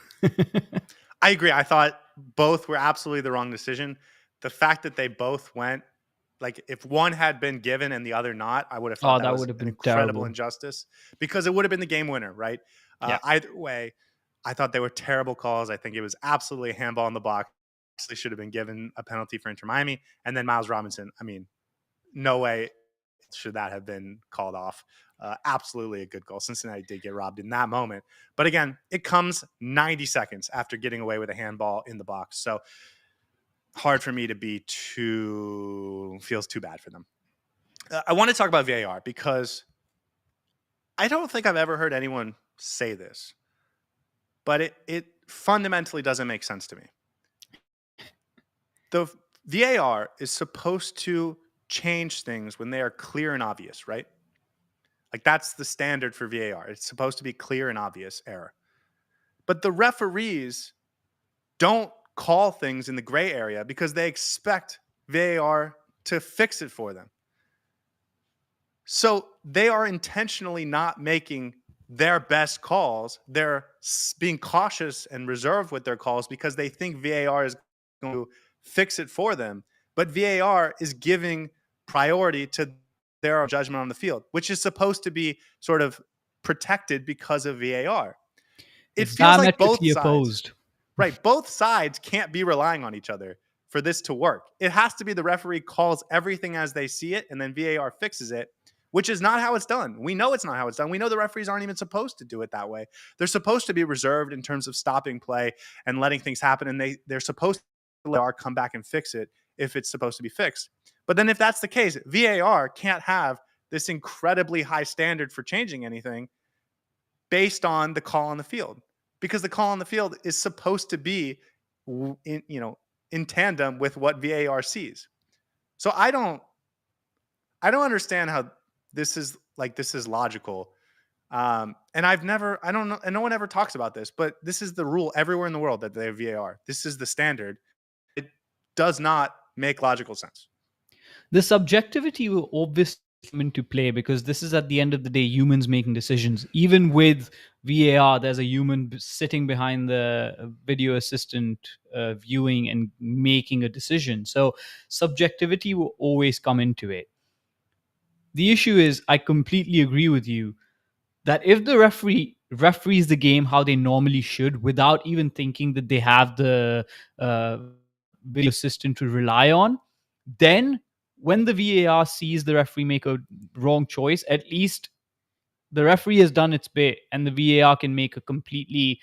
I agree. I thought both were absolutely the wrong decision. The fact that they both went, like if one had been given and the other not, I would have thought that would have been an incredible injustice, because it would have been the game winner, right? Yeah. Either way, I thought they were terrible calls. I think it was absolutely a handball in the box. obviously should have been given a penalty for Inter Miami. And then Miles Robinson, I mean, no way should that have been called off. Absolutely a good goal. Cincinnati did get robbed in that moment. But again, it comes 90 seconds after getting away with a handball in the box. So hard for me to be feels too bad for them. I want to talk about VAR because I don't think I've ever heard anyone say this, but it fundamentally doesn't make sense to me. The VAR is supposed to change things when they are clear and obvious, right? Like that's the standard for VAR. It's supposed to be clear and obvious error. But the referees don't call things in the gray area because they expect VAR to fix it for them. So they are intentionally not making their best calls. They're being cautious and reserved with their calls because they think VAR is going to fix it for them. But VAR is giving priority to their judgment on the field, which is supposed to be sort of protected because of VAR. It It's feels like both diametrically sides, opposed. right? Both sides can't be relying on each other for this to work. It has to be the referee calls everything as they see it, and then VAR fixes it, which is not how it's done. We know it's not how it's done. We know the referees aren't even supposed to do it that way. They're supposed to be reserved in terms of stopping play and letting things happen, and they're supposed to let VAR come back and fix it if it's supposed to be fixed. But then if that's the case, VAR can't have this incredibly high standard for changing anything based on the call on the field, because the call on the field is supposed to be in tandem with what VAR sees. So I don't understand how this is logical. And I don't know, and no one ever talks about this, but this is the rule everywhere in the world that they have VAR. This is the standard. It does not make logical sense. The subjectivity will obviously come into play because this is at the end of the day humans making decisions. Even with VAR, there's a human sitting behind the video assistant viewing and making a decision. So subjectivity will always come into it. The issue is, I completely agree with you that if the referee referees the game how they normally should without even thinking that they have the video assistant to rely on, then when the VAR sees the referee make a wrong choice, at least the referee has done its bit and the VAR can make a completely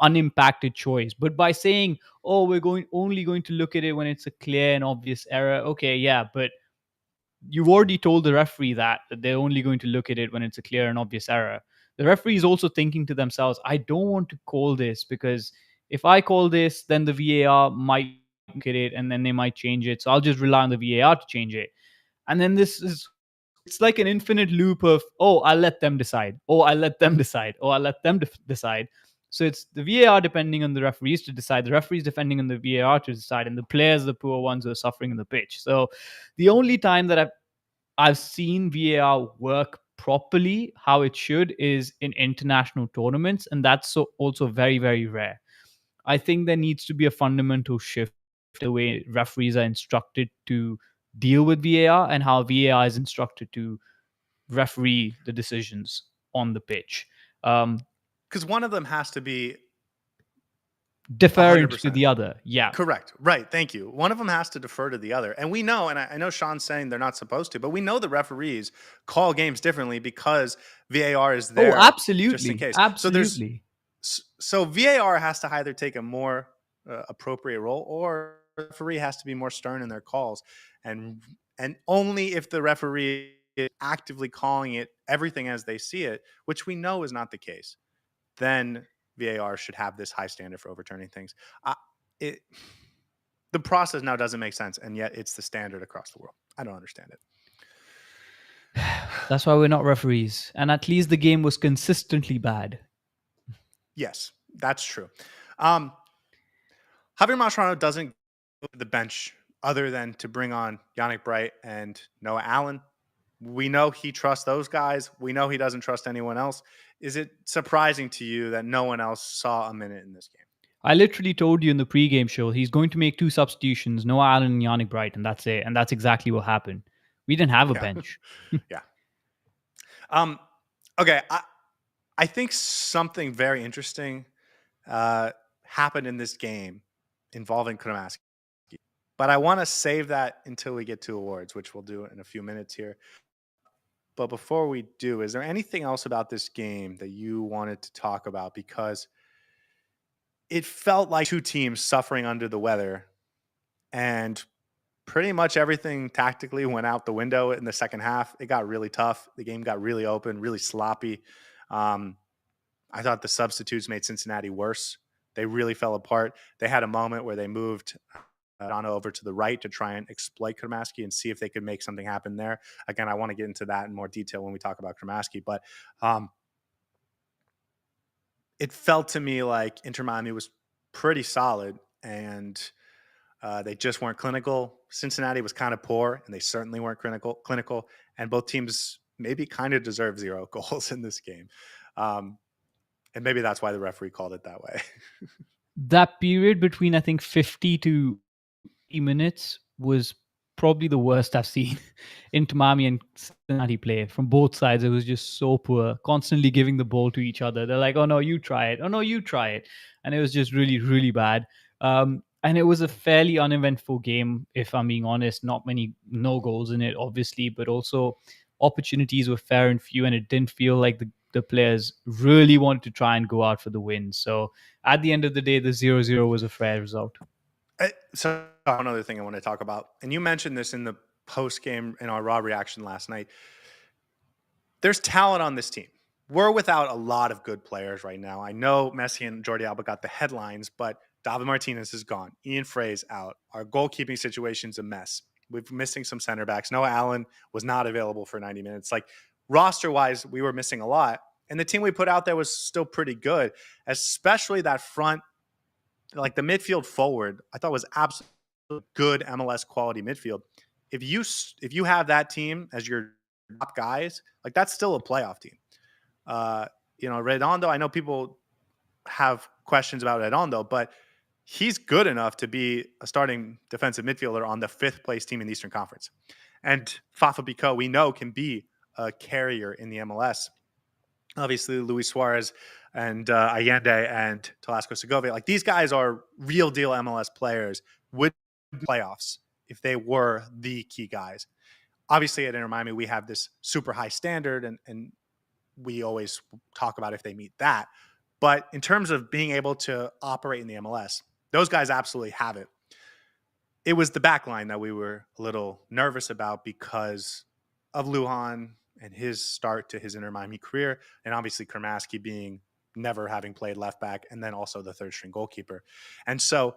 unimpacted choice. But by saying, "Oh, we're only going to look at it when it's a clear and obvious error," okay, yeah, but you've already told the referee that they're only going to look at it when it's a clear and obvious error. The referee is also thinking to themselves, I don't want to call this because if I call this, then the VAR might look at it and then they might change it. So I'll just rely on the VAR to change it. And then it's like an infinite loop of, oh, I'll let them decide. Oh, I'll let them decide. Oh, I'll let them decide. So it's the VAR depending on the referees to decide, the referees depending on the VAR to decide, and the players, the poor ones who are suffering in the pitch. So the only time that I've seen VAR work properly how it should is in international tournaments, and that's also very, very rare. I think there needs to be a fundamental shift the way referees are instructed to deal with VAR and how VAR is instructed to referee the decisions on the pitch. Because one of them has to be Deferent to 100%. the other. Yeah. Correct. Right. Thank you. One of them has to defer to the other. And we know, and I know Sean's saying they're not supposed to, but we know the referees call games differently because VAR is Oh, there just in absolutely. case. Absolutely. So VAR has to either take a more appropriate role, or the referee has to be more stern in their calls. And only if the referee is actively calling it everything as they see it, which we know is not the case, then VAR should have this high standard for overturning things. The process now doesn't make sense, and yet it's the standard across the world. I don't understand it. That's why we're not referees. And at least the game was consistently bad. Yes, that's true. Javier Mascherano doesn't go to the bench other than to bring on Yannick Bright and Noah Allen. We know he trusts those guys. We know he doesn't trust anyone else. Is it surprising to you that no one else saw a minute in this game? I literally told you in the pregame show he's going to make two substitutions, Noah Allen and Yannick Bright, and that's it. And that's exactly what happened. We didn't have a bench. Yeah. Okay. I think something very interesting happened in this game involving Kramaski. But I want to save that until we get to awards, which we'll do in a few minutes here. But before we do, is there anything else about this game that you wanted to talk about? Because it felt like two teams suffering under the weather, and pretty much everything tactically went out the window in the second half. It got really tough. The game got really open, really sloppy. Um, I thought the substitutes made Cincinnati worse. They really fell apart. They had a moment where they moved Dono over to the right to try and exploit Kramaski and see if they could make something happen there. Again, I want to get into that in more detail when we talk about Kramaski, but um, it felt to me like Inter Miami was pretty solid, and they just weren't clinical. Cincinnati was kind of poor, and they certainly weren't clinical. And both teams maybe kind of deserve 0 goals in this game. Um, and maybe that's why the referee called it that way. That period between, I think, 50 to 80 minutes was probably the worst I've seen Inter Miami and Cincinnati play from both sides. It was just so poor, constantly giving the ball to each other. They're like, oh no, you try it. Oh no, you try it. And it was just really, really bad. And it was a fairly uneventful game, if I'm being honest. Not many, no goals in it, obviously, but also opportunities were fair and few, and it didn't feel like the players really wanted to try and go out for the win. So at the end of the day, the 0-0 was a fair result. So another thing I want to talk about, and you mentioned this in the post game in our raw reaction last night. There's talent on this team. We're without a lot of good players right now. I know Messi and Jordi Alba got the headlines, but David Martinez is gone. Ian Frey's out. Our goalkeeping situation's a mess. We're missing some center backs. Noah Allen was not available for 90 minutes. Like, roster wise, we were missing a lot. And the team we put out there was still pretty good, especially that front, like the midfield forward. I thought was absolutely good MLS quality midfield. If you have that team as your top guys, like, that's still a playoff team. Redondo, I know people have questions about Redondo, but he's good enough to be a starting defensive midfielder on the 5th place team in the Eastern Conference. And Fafa Picault, we know, can be a carrier in the MLS. Obviously, Luis Suárez and Allende and Telasco Segovia, like, these guys are real deal MLS players, would playoffs if they were the key guys. Obviously, at Inter Miami, we have this super high standard, and we always talk about if they meet that. But in terms of being able to operate in the MLS, those guys absolutely have it. It was the back line that we were a little nervous about because of Lujan and his start to his Inter Miami career, and obviously Kramaski being never having played left back, and then also the third string goalkeeper. And so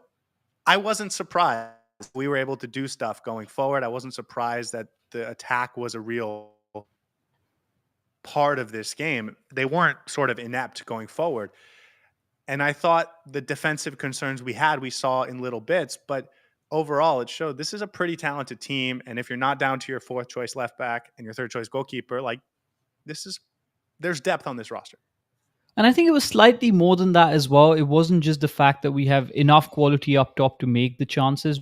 I wasn't surprised we were able to do stuff going forward. I wasn't surprised that the attack was a real part of this game. They weren't sort of inept going forward. And I thought the defensive concerns we saw in little bits, but overall it showed this is a pretty talented team. And if you're not down to your 4th choice left back and your 3rd choice goalkeeper, like, there's depth on this roster. And I think it was slightly more than that as well. It wasn't just the fact that we have enough quality up top to make the chances.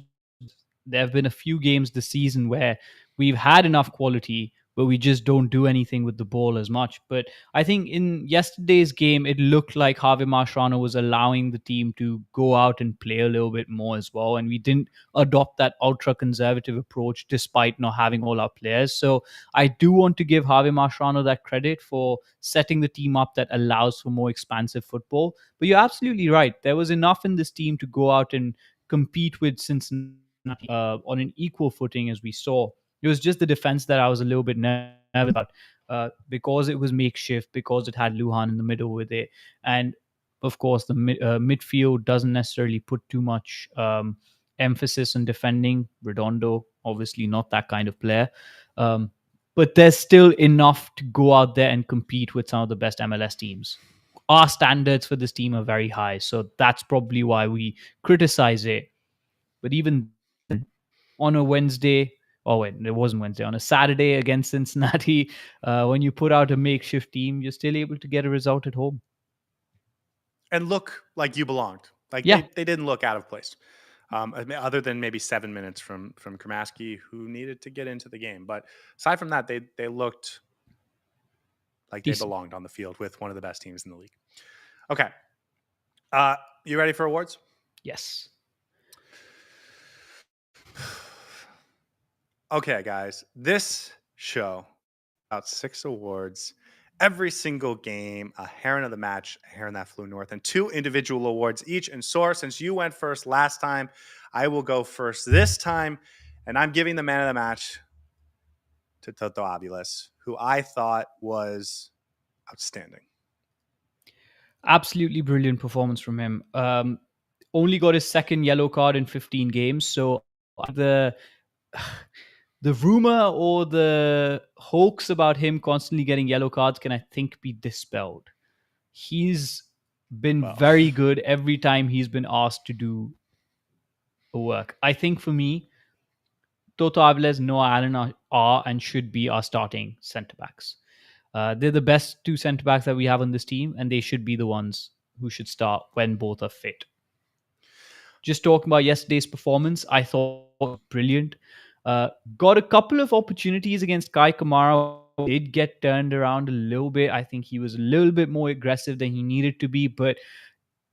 There have been a few games this season where we've had enough quality, but we just don't do anything with the ball as much. But I think in yesterday's game, it looked like Javier Mascherano was allowing the team to go out and play a little bit more as well. And we didn't adopt that ultra conservative approach despite not having all our players. So I do want to give Javier Mascherano that credit for setting the team up that allows for more expansive football. But you're absolutely right. There was enough in this team to go out and compete with Cincinnati on an equal footing as we saw. It was just the defense that I was a little bit nervous about because it was makeshift, because it had Lujan in the middle with it. And of course, the midfield doesn't necessarily put too much emphasis on defending. Redondo, obviously not that kind of player. But there's still enough to go out there and compete with some of the best MLS teams. Our standards for this team are very high. So that's probably why we criticize it. But even on a Wednesday, oh wait, it wasn't Wednesday, on a Saturday against Cincinnati, when you put out a makeshift team, you're still able to get a result at home. And look like you belonged. Like, Yeah. they didn't look out of place. Other than maybe 7 minutes from Kramaski, who needed to get into the game. But aside from that, they looked like they Decent. belonged on the field with one of the best teams in the league. Okay. You ready for awards? Yes. Okay, guys, this show about 6 awards. Every single game, a heron of the match, a heron that flew north, and 2 individual awards each. And Soar, since you went first last time, I will go first this time. And I'm giving the man of the match to Toto Aviles, who I thought was outstanding. Absolutely brilliant performance from him. Only got his second yellow card in 15 games, so the the rumor or the hoax about him constantly getting yellow cards can, I think, be dispelled. He's been Well, very good every time he's been asked to do a work. I think for me, Toto Aviles, Noah Allen are and should be our starting centre backs. They're the best two centre backs that we have on this team, and they should be the ones who should start when both are fit. Just talking about yesterday's performance, I thought it was brilliant. Got a couple of opportunities against Kai Kamara. Did get turned around a little bit. I think he was a little bit more aggressive than he needed to be, but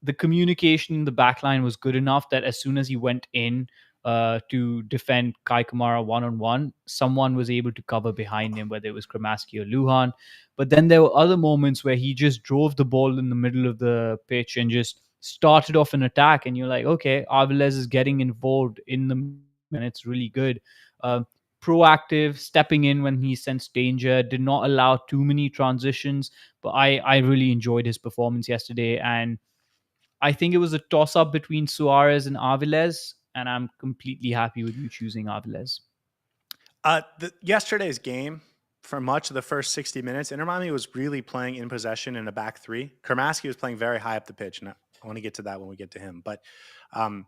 the communication in the back line was good enough that as soon as he went in to defend Kai Kamara one-on-one, someone was able to cover behind him, whether it was Kramaski or Lujan. But then there were other moments where he just drove the ball in the middle of the pitch and just started off an attack. And you're like, okay, Aviles is getting involved in the, and it's really good. Proactive, stepping in when he sensed danger, did not allow too many transitions. But I really enjoyed his performance yesterday. And I think it was a toss up between Suárez and Aviles, and I'm completely happy with you choosing Aviles. yesterday's game, for much of the first 60 minutes, Inter Miami was really playing in possession in a back three. Kramaski was playing very high up the pitch, and I want to get to that when we get to him. But um,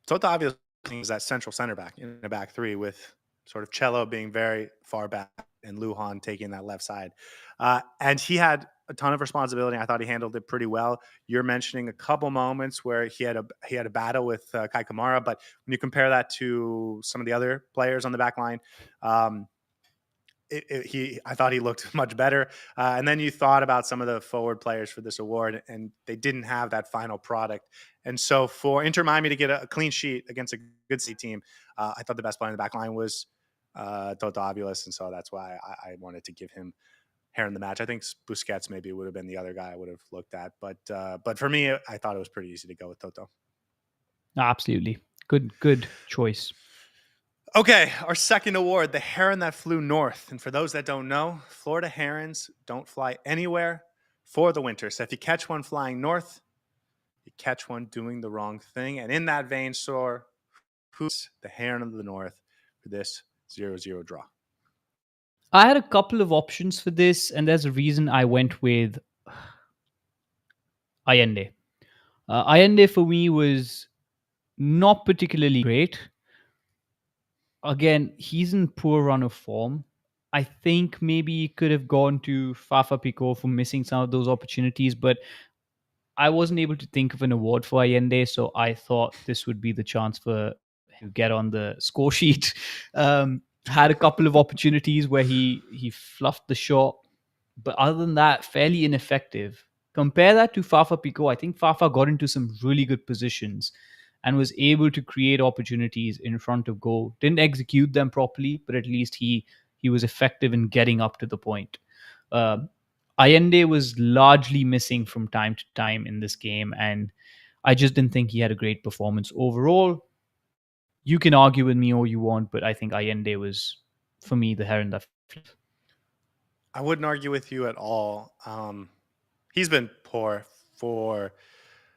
Toto Aviles is that central center back in a back three with sort of Cello being very far back and Lujan taking that left side. And he had a ton of responsibility. I thought he handled it pretty well. You're mentioning a couple moments where he had a battle with Kai Kamara, but when you compare that to some of the other players on the back line, um, I thought he looked much better. And then you thought about some of the forward players for this award, and they didn't have that final product. And so for Inter Miami to get a clean sheet against a good C team, I thought the best player in the back line was Toto Aviles, and so that's why I wanted to give him hair in the match. I think Busquets maybe would have been the other guy I would have looked at, but for me, I thought it was pretty easy to go with Toto. Absolutely. Good choice. Okay, our second award, the heron that flew north. And for those that don't know, Florida herons don't fly anywhere for the winter. So if you catch one flying north, you catch one doing the wrong thing. And in that vein, Soar, who's the heron of the north for this 0-0 draw? I had a couple of options for this, and there's a reason I went with Allende. Allende for me was not particularly great. Again, he's in poor run of form. I think maybe he could have gone to Fafa Picault for missing some of those opportunities, but I wasn't able to think of an award for Allende, so I thought this would be the chance for him to get on the score sheet. Had a couple of opportunities where he fluffed the shot, but other than that, fairly ineffective. Compare that to Fafa Picault. I think Fafa got into some really good positions and was able to create opportunities in front of goal. Didn't execute them properly, but at least he was effective in getting up to the point. Uh, Allende was largely missing from time to time in this game, and I just didn't think he had a great performance overall. You can argue with me all you want, but I think Allende was, for me, the heron that. I wouldn't argue with you at all. He's been poor for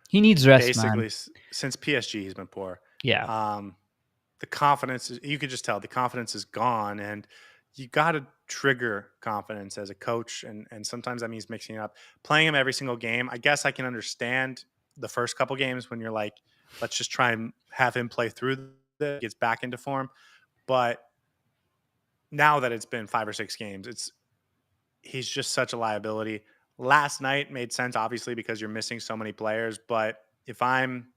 He needs rest, basically man. since PSG. He's been poor. Yeah. The confidence, you could just tell the confidence is gone, and you got to trigger confidence as a coach, and sometimes that means mixing it up. Playing him every single game, I guess I can understand the first couple games when you're like, let's just try and have him play through the gets back into form. But now that it's been 5 or 6 games, he's just such a liability. Last night made sense, obviously, because you're missing so many players. But if I'm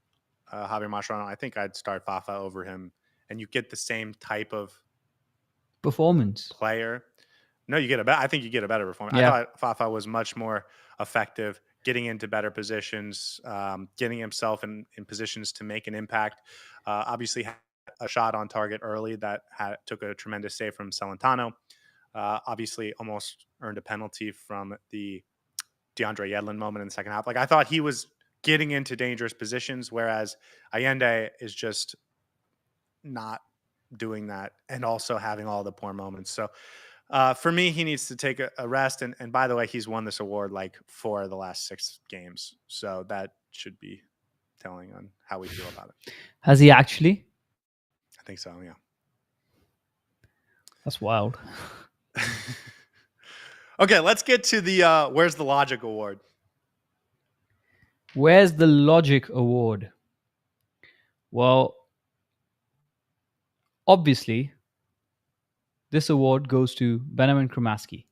Javier Mascherano, I think I'd start Fafa over him, and you get the same type of Performance. player. No, you get a better. I think you get a better performance. I Yeah. thought Fafa was much more effective, getting into better positions, getting himself in positions to make an impact. Obviously, a shot on target early that took a tremendous save from Celentano. Obviously, almost earned a penalty from the DeAndre Yedlin moment in the second half. Like I thought he was getting into dangerous positions, whereas Allende is just not doing that and also having all the poor moments. So for me, he needs to take a rest. And by the way, he's won this award like 4 of the last 6 games. So that should be telling on how we feel about it. Has he actually? I think so, yeah. That's wild. Okay, let's get to the Where's the Logic award. Where's the Logic award? Well, obviously, this award goes to Benjamin Kramaski,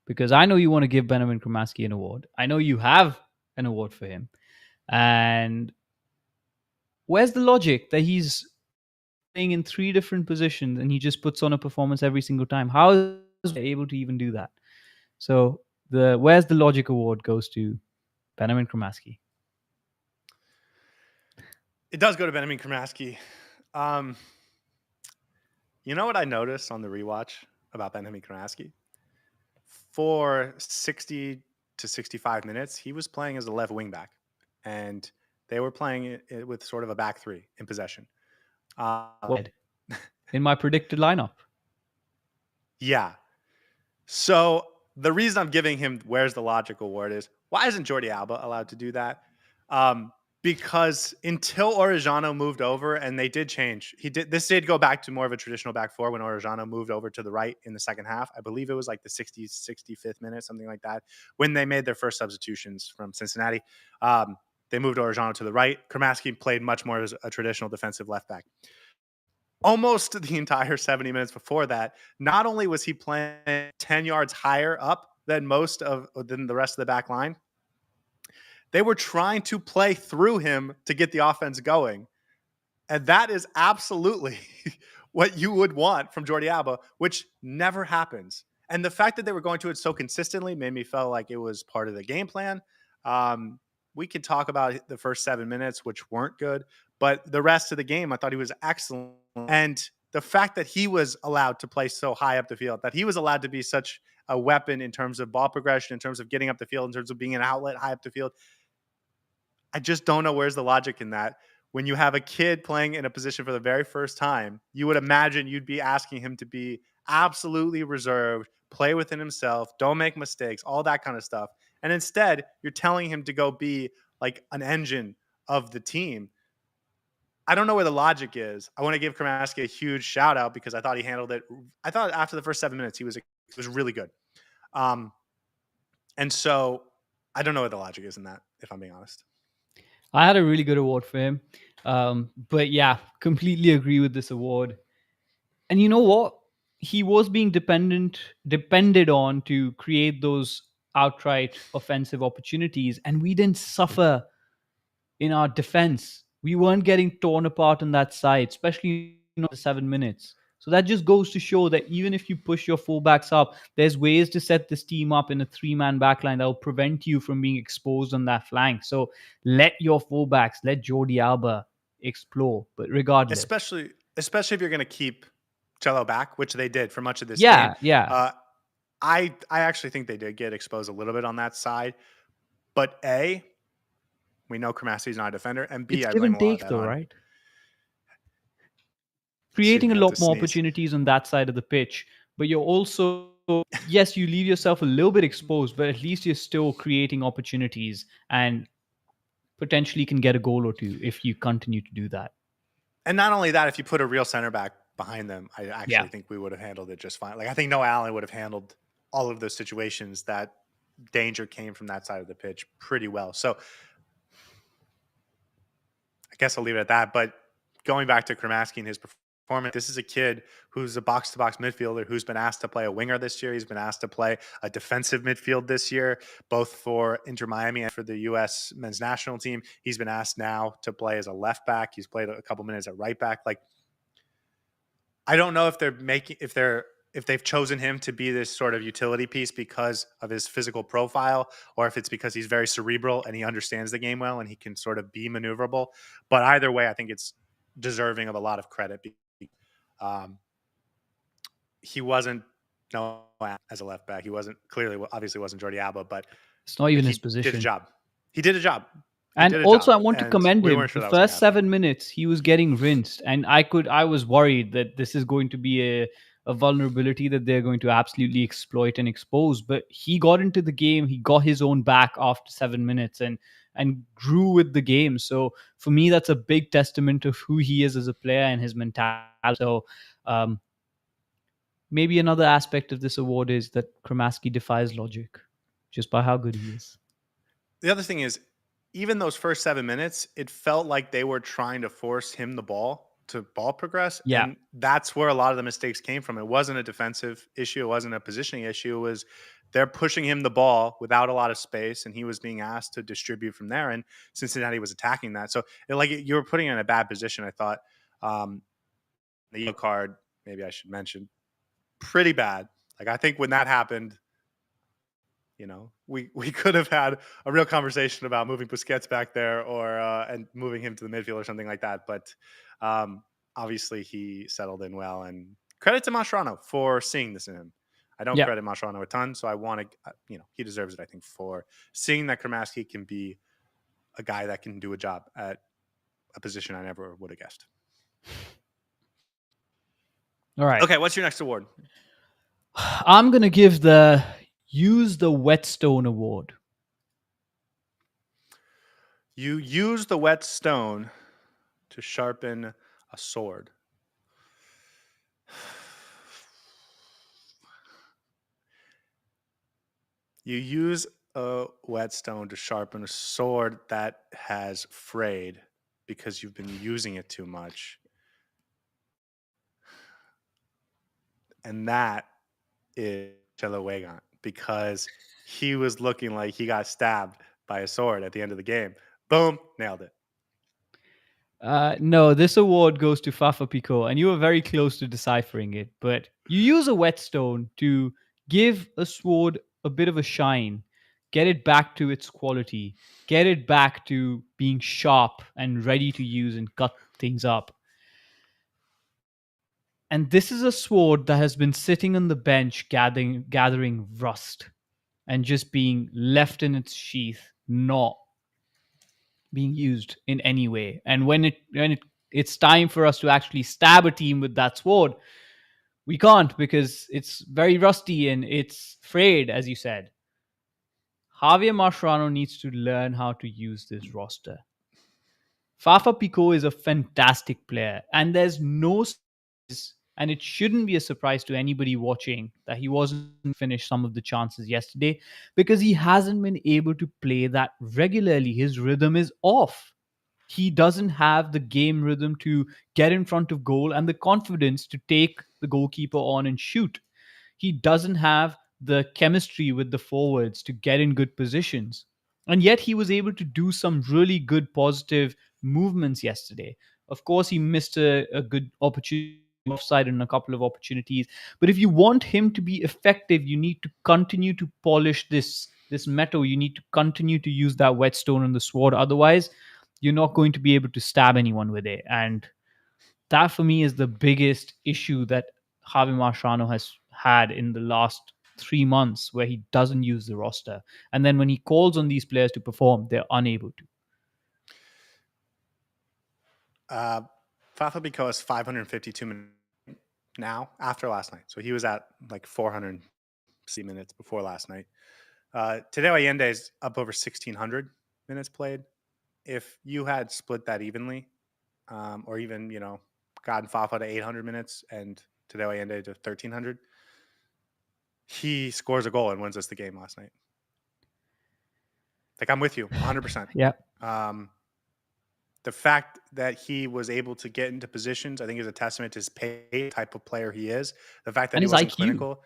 because I know you want to give Benjamin Kramaski an award. I know you have an award for him. And where's the logic that he's playing in 3 different positions and he just puts on a performance every single time? How is he able to even do that? So the Where's the Logic award goes to Benjamin Kramaski. It does go to Benjamin Kramaski. You know what I noticed on the rewatch about Benjamin Kramaski? For 60 to 65 minutes, he was playing as a left wing back, and they were playing it with sort of a back 3 in possession. In my predicted lineup. Yeah. So the reason I'm giving him Where's the Logic award is, why isn't Jordi Alba allowed to do that? Because until Orellano moved over, and they did change, this did go back to more of a traditional back 4 when Orellano moved over to the right in the second half. I believe it was like the 60th, 65th minute, something like that, when they made their first substitutions from Cincinnati. They moved Orellano to the right. Kramaski played much more as a traditional defensive left back. Almost the entire 70 minutes before that, not only was he playing 10 yards higher up than the rest of the back line, they were trying to play through him to get the offense going. And that is absolutely what you would want from Jordi Alba, which never happens. And the fact that they were going to it so consistently made me feel like it was part of the game plan. We could talk about the first 7 minutes, which weren't good, but the rest of the game, I thought he was excellent. And the fact that he was allowed to play so high up the field, that he was allowed to be such a weapon in terms of ball progression, in terms of getting up the field, in terms of being an outlet high up the field, I just don't know where's the logic in that. When you have a kid playing in a position for the very first time, you would imagine you'd be asking him to be absolutely reserved, play within himself, don't make mistakes, all that kind of stuff. And instead, you're telling him to go be like an engine of the team. I don't know where the logic is. I want to give Kramaski a huge shout out because I thought he handled it. I thought after the first 7 minutes, he was really good. And so I don't know what the logic is in that, if I'm being honest. I had a really good award for him. But yeah, completely agree with this award. And you know what? He was being depended on to create those outright offensive opportunities, and we didn't suffer in our defense. We weren't getting torn apart on that side, especially the 7 minutes. So that just goes to show that even if you push your fullbacks up, there's ways to set this team up in a 3-man backline that will prevent you from being exposed on that flank. So let your fullbacks, let Jordi Alba explore. But regardless, especially if you're going to keep Cello back, which they did for much of this game. Yeah. I actually think they did get exposed a little bit on that side. But A, we know Kramaski's not a defender, and B, it's I give blame and a lot of take that though, on right? Creating a lot more sneeze. opportunities on that side of the pitch, but you're also, yes, you leave yourself a little bit exposed, but at least you're still creating opportunities and potentially can get a goal or two if you continue to do that. And not only that, if you put a real center back behind them, I actually think we would have handled it just fine. Like I think Noah Allen would have handled all of those situations that danger came from that side of the pitch pretty well. So I guess I'll leave it at that. But going back to Kramaski and his performance, this is a kid who's a box-to-box midfielder who's been asked to play a winger this year. He's been asked to play a defensive midfield this year, both for Inter Miami and for the U.S. men's national team. He's been asked now to play as a left back. He's played a couple minutes at right back. Like, I don't know if they've chosen him to be this sort of utility piece because of his physical profile, or if it's because he's very cerebral and he understands the game well and he can sort of be maneuverable. But either way, I think it's deserving of a lot of credit. Um, he wasn't no as a left back. He wasn't clearly, obviously, wasn't Jordi Alba, but It's not even his he did a position. job. He did a job. He And did a also, job, I want to and commend we him. weren't sure The that was going to first happen. 7 minutes, he was getting rinsed, and I was worried that this is going to be a vulnerability that they're going to absolutely exploit and expose. But he got into the game. He got his own back after 7 minutes, and grew with the game. So for me, that's a big testament of who he is as a player and his mentality. So um, maybe another aspect of this award is that Kramaski defies logic just by how good he is. The other thing is, even those first 7 minutes, it felt like they were trying to force him the ball to ball progress. Yeah. And that's where a lot of the mistakes came from. It wasn't a defensive issue. It wasn't a positioning issue. It was they're pushing him the ball without a lot of space, and he was being asked to distribute from there. And Cincinnati was attacking that. So you were putting him in a bad position, I thought. Um, the yellow card, maybe I should mention, pretty bad. Like, I think when that happened, we could have had a real conversation about moving Busquets back there or and moving him to the midfield or something like that. But um, obviously, he settled in well, and credit to Mascherano for seeing this in him. I don't Yeah. credit Mascherano a ton, so I want to, he deserves it. I think for seeing that Kramaski can be a guy that can do a job at a position I never would have guessed. All right. Okay, what's your next award? I'm going to give the Use the Whetstone Award. You use the whetstone to sharpen a sword. You use a whetstone to sharpen a sword that has frayed because you've been using it too much. And that is Chelo because he was looking like he got stabbed by a sword at the end of the game. Boom, nailed it. No, this award goes to Fafa Picault, and you were very close to deciphering it. But you use a whetstone to give a sword a bit of a shine, get it back to its quality, get it back to being sharp and ready to use and cut things up. And this is a sword that has been sitting on the bench gathering rust and just being left in its sheath, not being used in any way. And it's time for us to actually stab a team with that sword, we can't because it's very rusty and it's frayed, as you said. Javier Mascherano needs to learn how to use this roster. Fafa Picault is a fantastic player, and there's no surprise, and it shouldn't be a surprise to anybody watching that he wasn't finished some of the chances yesterday because he hasn't been able to play that regularly. His rhythm is off. He doesn't have the game rhythm to get in front of goal and the confidence to take the goalkeeper on and shoot. He doesn't have the chemistry with the forwards to get in good positions. And yet he was able to do some really good positive movements yesterday. Of course, he missed a good opportunity offside in a couple of opportunities. But if you want him to be effective, you need to continue to polish this metal. You need to continue to use that whetstone on the sword. Otherwise, you're not going to be able to stab anyone with it. And that for me is the biggest issue that Javi Mascherano has had in the last 3 months, where he doesn't use the roster. And then when he calls on these players to perform, they're unable to. Fafa Picault has 552 minutes now after last night. So he was at like 400 minutes before last night. Tadeo Allende is up over 1,600 minutes played. If you had split that evenly, or even, gotten Fafa to 800 minutes and Tadeo Allende to 1,300, he scores a goal and wins us the game last night. Like, I'm with you 100%. Yeah. The fact that he was able to get into positions, I think, is a testament to his pay type of player he is. The fact that And he his wasn't IQ. clinical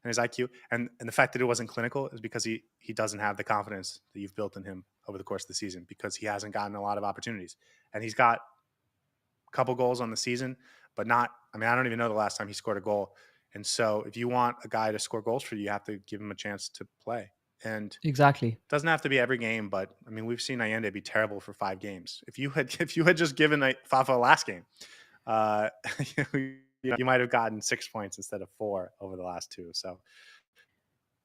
and his IQ, and the fact that it wasn't clinical is because he doesn't have the confidence that you've built in him over the course of the season, because he hasn't gotten a lot of opportunities. And he's got a couple goals on the season, but not, I don't even know the last time he scored a goal. And so if you want a guy to score goals for you, you have to give him a chance to play. And Exactly. it doesn't have to be every game, but I mean, we've seen Allende be terrible for 5 games. If you had just given Fafa last game, uh, you might have gotten 6 points instead of 4 over the last two. So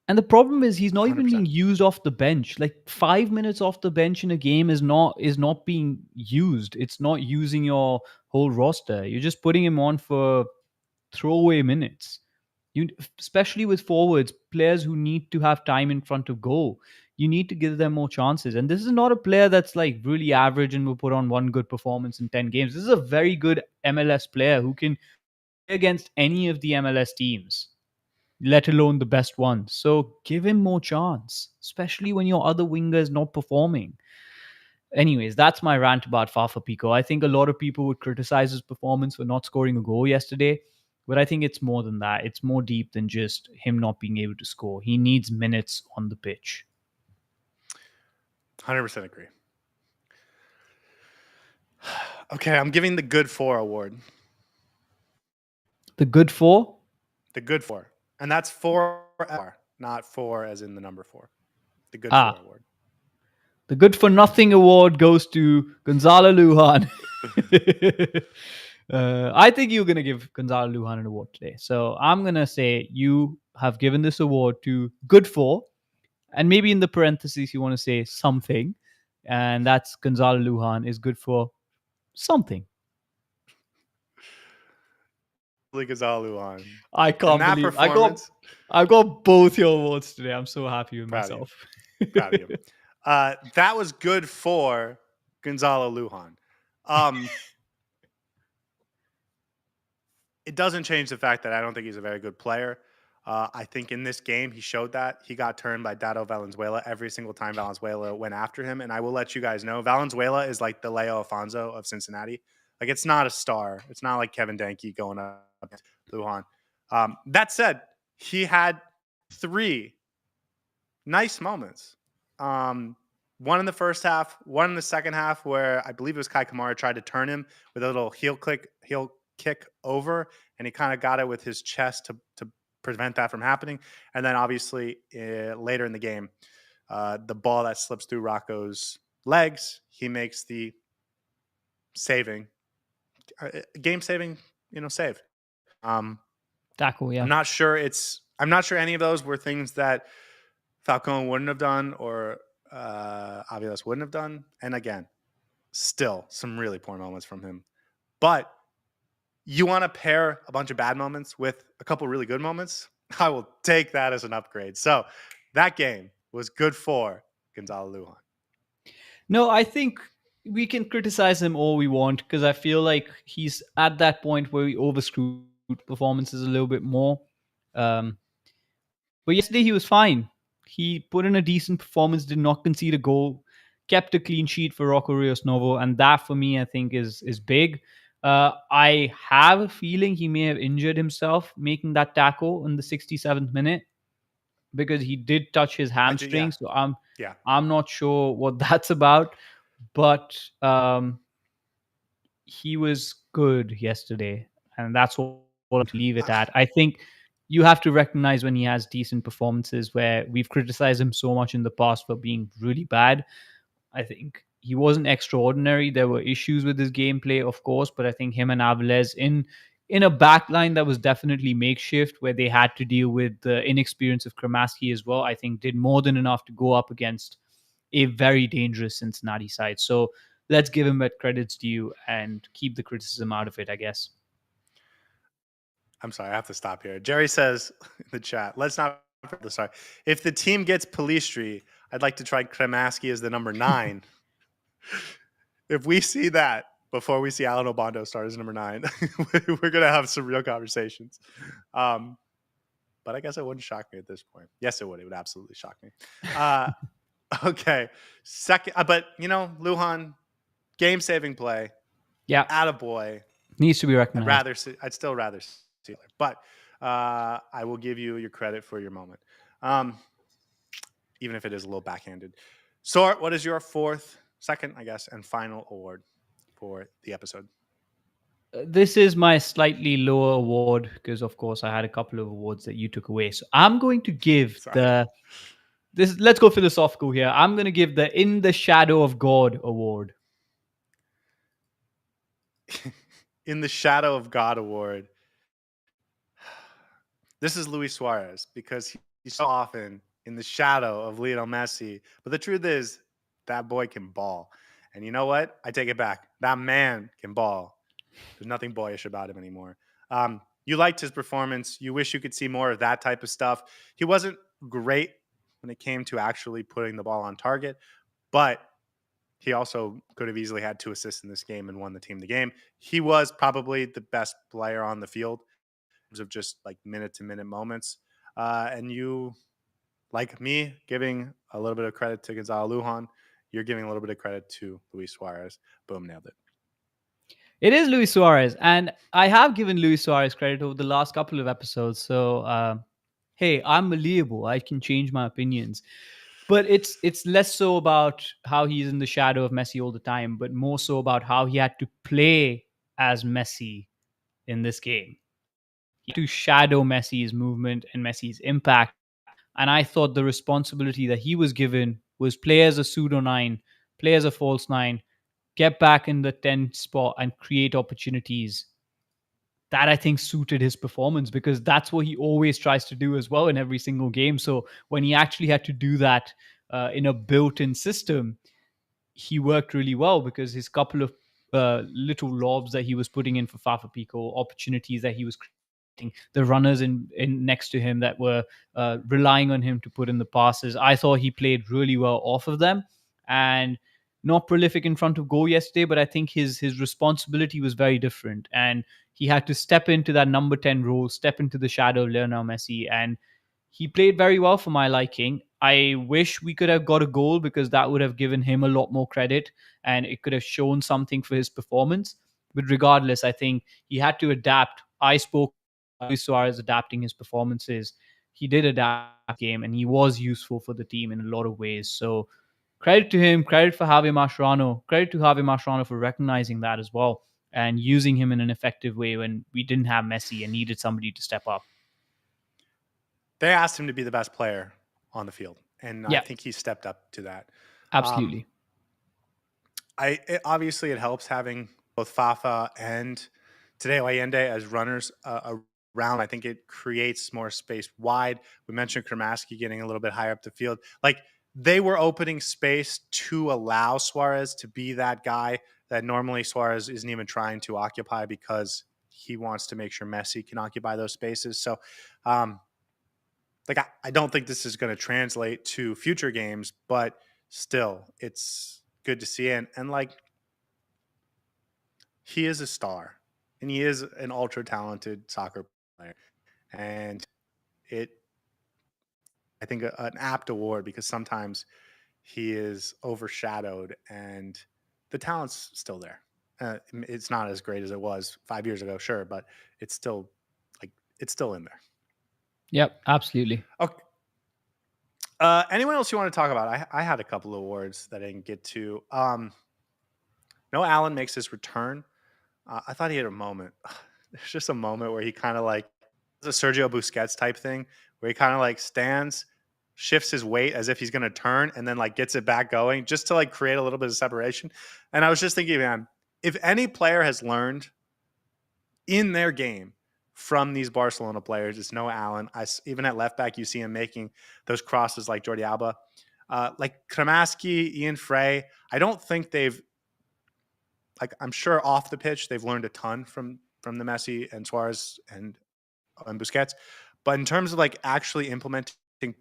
And the problem is he's not even 100%. being used off the bench. Like 5 minutes off the bench in a game is not being used. It's not using your whole roster. You're just putting him on for throwaway minutes. You, especially with forwards, players who need to have time in front of goal. You need to give them more chances. And this is not a player that's like really average and will put on one good performance in 10 games. This is a very good MLS player who can play against any of the MLS teams, let alone the best ones. So give him more chance, especially when your other winger is not performing. Anyways, that's my rant about Fafa Pico. I think a lot of people would criticize his performance for not scoring a goal yesterday, but I think it's more than that. It's more deep than just him not being able to score. He needs minutes on the pitch. 100% agree. Okay, I'm giving the Good Four award. The good four? The Good Four. And that's 4, not 4 as in the number 4. The Good Ah, Four award. the good for nothing award goes to Gonzalo Lujan. I think you're going to give Gonzalo Lujan an award today. So I'm going to say you have given this award to good for, and maybe in the parentheses you want to say something, and that's Gonzalo Lujan is good for something. Gonzalo Lujan. I And can't that believe performance, I got both your awards today. I'm so happy with proud of you. myself. Proud of you. That was good for Gonzalo Lujan. It doesn't change the fact that I don't think he's a very good player. I think in this game, he showed that. He got turned by Dado Valenzuela every single time Valenzuela went after him. And I will let you guys know, Valenzuela is like the Leo Afonso of Cincinnati. Like, it's not a star. It's not like Kevin Danke going up against Lujan. That said, he had 3 nice moments. One in the first half, one in the second half, where I believe it was Kai Kamara tried to turn him with a little heel kick over, and he kind of got it with his chest to prevent that from happening. And then obviously later in the game, the ball that slips through Rocco's legs, he makes the game saving, save. Tackle, yeah. I'm not sure any of those were things that Falcone wouldn't have done or Aviles wouldn't have done. And again, still some really poor moments from him. But you want to pair a bunch of bad moments with a couple really good moments? I will take that as an upgrade. So that game was good for Gonzalo Lujan. No, I think we can criticize him all we want because I feel like he's at that point where we overscrew performances a little bit more. But yesterday he was fine. He put in a decent performance, did not concede a goal, kept a clean sheet for Rocco Rios Novo, and that for me I think is big. I have a feeling he may have injured himself making that tackle in the 67th minute because he did touch his hamstring. So I'm not sure what that's about, but he was good yesterday, and that's what I'm to leave it at. I think you have to recognize when he has decent performances where we've criticized him so much in the past for being really bad. I think he wasn't extraordinary. There were issues with his gameplay, of course, but I think him and Aviles in a back line that was definitely makeshift, where they had to deal with the inexperience of Kramaski as well, I think did more than enough to go up against a very dangerous Cincinnati side. So let's give him what credit's due and keep the criticism out of it, I guess. I'm sorry, I have to stop here. Jerry says in the chat, let's not. Sorry. If the team gets Palistri, I'd like to try Kremaski as the number 9. If we see that before we see Alan Obando start as number 9, we're going to have some real conversations. But I guess it wouldn't shock me at this point. Yes, it would. It would absolutely shock me. Okay. Second, but, Lujan, game-saving play. Yeah. Attaboy. Needs to be recognized. I'd still rather see it. But I will give you your credit for your moment. Even if it is a little backhanded. Saur, what is your second, I guess, and final award for the episode? This is my slightly lower award because, of course, I had a couple of awards that you took away. So I'm going to give this. Let's go philosophical here. I'm going to give the In the Shadow of God award. In the Shadow of God award. This is Luis Suarez because he's so often in the shadow of Lionel Messi. But the truth is, that boy can ball. And you know what? I take it back. That man can ball. There's nothing boyish about him anymore. You liked his performance. You wish you could see more of that type of stuff. He wasn't great when it came to actually putting the ball on target, but he also could have easily had 2 assists in this game and won the team the game. He was probably the best player on the field in terms of just like minute to minute moments. And you, like me, giving a little bit of credit to Gonzalo Lujan, you're giving a little bit of credit to Luis Suarez. Boom, nailed it. It is Luis Suarez, and I have given Luis Suarez credit over the last couple of episodes. So, hey, I'm malleable. I can change my opinions. But it's less so about how he's in the shadow of Messi all the time, but more so about how he had to play as Messi in this game. He had to shadow Messi's movement and Messi's impact. And I thought the responsibility that he was given was play as a pseudo nine, play as a false nine, get back in the 10 spot and create opportunities. That I think suited his performance because that's what he always tries to do as well in every single game. So when he actually had to do that in a built-in system, he worked really well because his couple of little lobs that he was putting in for Fafa Picault, opportunities that he was creating, the runners in next to him that were relying on him to put in the passes. I thought he played really well off of them, and not prolific in front of goal yesterday, but I think his responsibility was very different, and he had to step into that number 10 role, step into the shadow of Lionel Messi, and he played very well for my liking. I wish we could have got a goal because that would have given him a lot more credit and it could have shown something for his performance. But regardless, I think he had to adapt. I spoke about Luis Suarez adapting his performances. He did adapt the game and he was useful for the team in a lot of ways. So credit to him, credit for Javier Mascherano, credit to Javier Mascherano for recognizing that as well and using him in an effective way when we didn't have Messi and needed somebody to step up. They asked him to be the best player on the field, and I Yeah, think he stepped up to that. Um, absolutely. Obviously it helps having both Fafa and Tadeo Allende as runners around. I think it creates more space wide. We mentioned Kramaski getting a little bit higher up the field. Like they were opening space to allow Suarez to be that guy that normally Suarez isn't even trying to occupy because he wants to make sure Messi can occupy those spaces. So, I don't think this is going to translate to future games, but still, it's good to see. And like he is a star, and he is an ultra talented soccer player, and it I think an apt award because sometimes he is overshadowed, and the talent's still there. It's not as great as it was 5 years ago, sure, but it's still like it's still in there. Yep, absolutely. Okay. Anyone else you want to talk about? I had a couple of awards that I didn't get to. Noah Allen makes his return. I thought he had a moment. There's just a moment where he kind of like it's a Sergio Busquets type thing, where he kind of like stands, shifts his weight as if he's going to turn, and then like gets it back going just to like create a little bit of separation. And I was just thinking, man, if any player has learned in their game from these Barcelona players, it's Noah Allen. Even at left back, you see him making those crosses like Jordi Alba, like Kramaski, Ian Frey. I don't think they've I'm sure off the pitch they've learned a ton from the Messi and Suarez and Busquets, but in terms of like actually implementing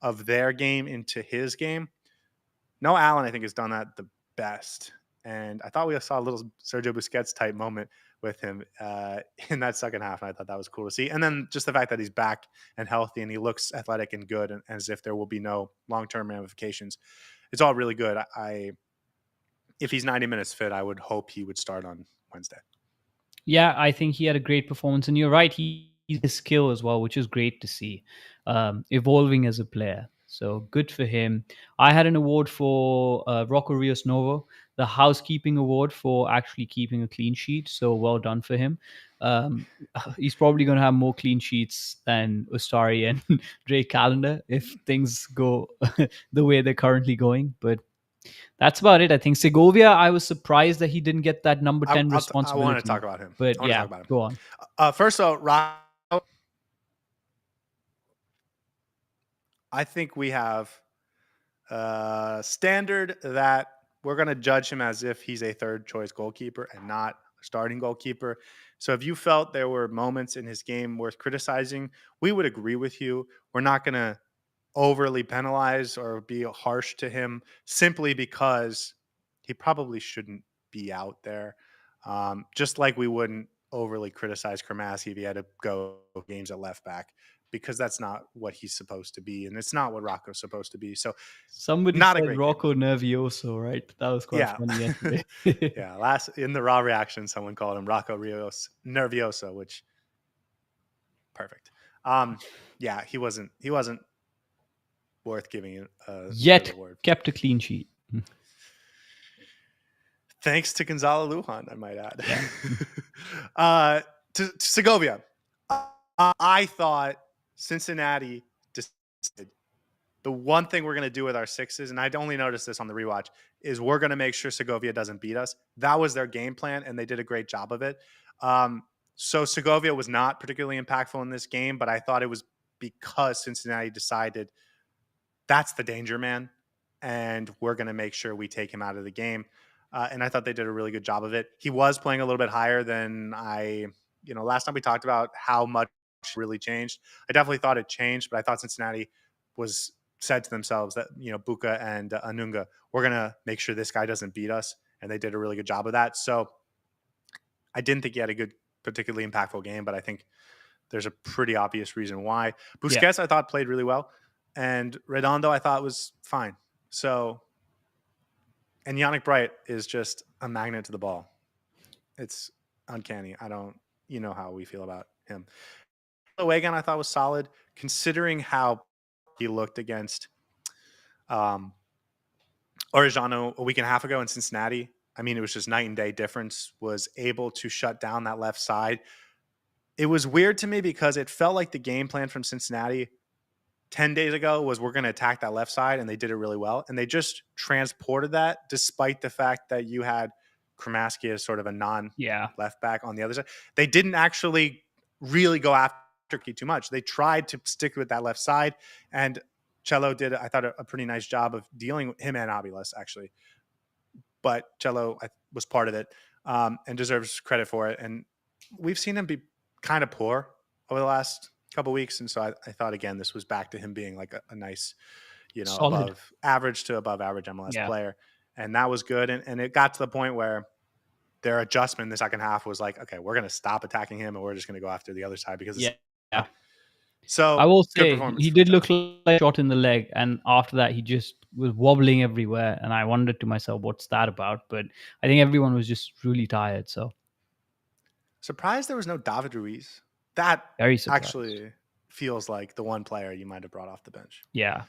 of their game into his game, Noah Allen I think has done that the best. And I thought we saw a little Sergio Busquets type moment with him in that second half, and I thought that was cool to see. And then just the fact that he's back and healthy and he looks athletic and good, and as if there will be no long-term ramifications, it's all really good. If he's 90 minutes fit, I would hope he would start on Wednesday. Yeah, I think he had a great performance, and you're right. He's his skill as well, which is great to see. Evolving as a player, so good for him. I had an award for Rocco Rios Novo. the housekeeping award for actually keeping a clean sheet. So well done for him. Um, he's probably going to have more clean sheets than Ustari and Drake Callender if things go the way they're currently going. But that's about it. I think Segovia, I was surprised that he didn't get that number 10 I want to talk responsibility. about him. But I want to yeah, talk about him. go on. First of all, I think we have a standard that we're going to judge him as if he's a third choice goalkeeper and not a starting goalkeeper. So if you felt there were moments in his game worth criticizing, we would agree with you. We're not going to overly penalize or be harsh to him simply because he probably shouldn't be out there. Just like we wouldn't overly criticize Kramaski if he had to go games at left back because that's not what he's supposed to be, and it's not what Rocco's supposed to be. So, Somebody not a said great game. Rocco Nervioso, right? That was quite Yeah, funny yesterday. yeah. Last in the raw reaction, someone called him Rocco Rios Nervioso, which perfect. Yeah, he wasn't worth giving a Yet award. kept a clean sheet. Thanks to Gonzalo Lujan, I might add. Yeah. To Segovia, I thought Cincinnati decided the one thing we're going to do with our sixes, and I only noticed this on the rewatch, is we're going to make sure Segovia doesn't beat us. That was their game plan, and they did a great job of it. So Segovia was not particularly impactful in this game, but I thought it was because Cincinnati decided that's the danger man, and we're going to make sure we take him out of the game. And I thought they did a really good job of it. He was playing a little bit higher than last time we talked about how much really changed. I definitely thought it changed, but I thought Cincinnati was said to themselves that, Buka and Anunga, we're going to make sure this guy doesn't beat us. And they did a really good job of that. So I didn't think he had a good, particularly impactful game, but I think there's a pretty obvious reason why. Busquets, I thought, played really well. And Redondo, I thought, was fine. So, and Yannick Bright is just a magnet to the ball. It's uncanny. You know how we feel about him. Wagan, I thought, was solid, considering how he looked against Orejano a week and a half ago in Cincinnati. I mean, it was just night and day difference, was able to shut down that left side. It was weird to me because it felt like the game plan from Cincinnati 10 days ago was we're going to attack that left side, and they did it really well. And they just transported that despite the fact that you had Kramaski as sort of a non-left back on the other side. They didn't actually really go after too much. They tried to stick with that left side, and Cello did, I thought, a pretty nice job of dealing with him and Aviles, actually. But Cello was part of it and deserves credit for it. And we've seen him be kind of poor over the last couple weeks, and so I thought, again, this was back to him being like a nice, Solid. above average to above average MLS player, and that was good. And it got to the point where their adjustment in the second half was like, okay, we're going to stop attacking him and we're just going to go after the other side because so I will good say performance he from did Cello. look like a shot in the leg, and after that he just was wobbling everywhere, and I wondered to myself, what's that about? But I think everyone was just really tired. So surprised there was no David Ruiz. That very surprised. Actually feels like the one player you might have brought off the bench. Yeah.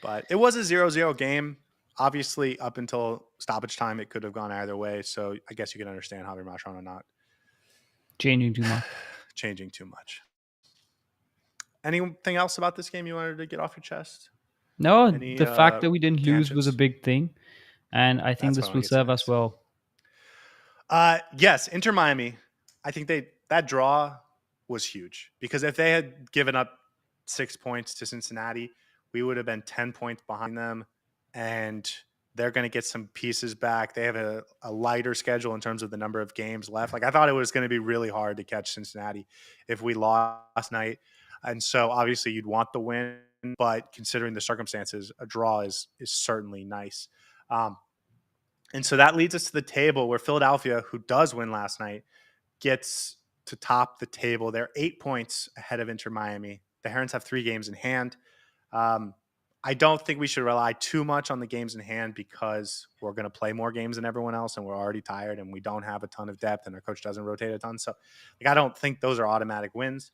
But it was a 0-0 game. Obviously, up until stoppage time, it could have gone either way. So I guess you can understand Javier Mascherano not changing too much. Anything else about this game you wanted to get off your chest? No, the fact that we didn't lose was a big thing, and I think this will serve us well. Yes, Inter Miami. I think that draw was huge because if they had given up 6 points to Cincinnati, we would have been 10 points behind them, and they're going to get some pieces back. They have a lighter schedule in terms of the number of games left. Like, I thought it was going to be really hard to catch Cincinnati if we lost last night. And so obviously you'd want the win, but considering the circumstances, a draw is certainly nice. And so that leads us to the table where Philadelphia, who does win last night, gets to top the table. They're 8 points ahead of Inter Miami. The Herons have 3 games in hand. I don't think we should rely too much on the games in hand because we're going to play more games than everyone else, and we're already tired, and we don't have a ton of depth, and our coach doesn't rotate a ton. So, I don't think those are automatic wins,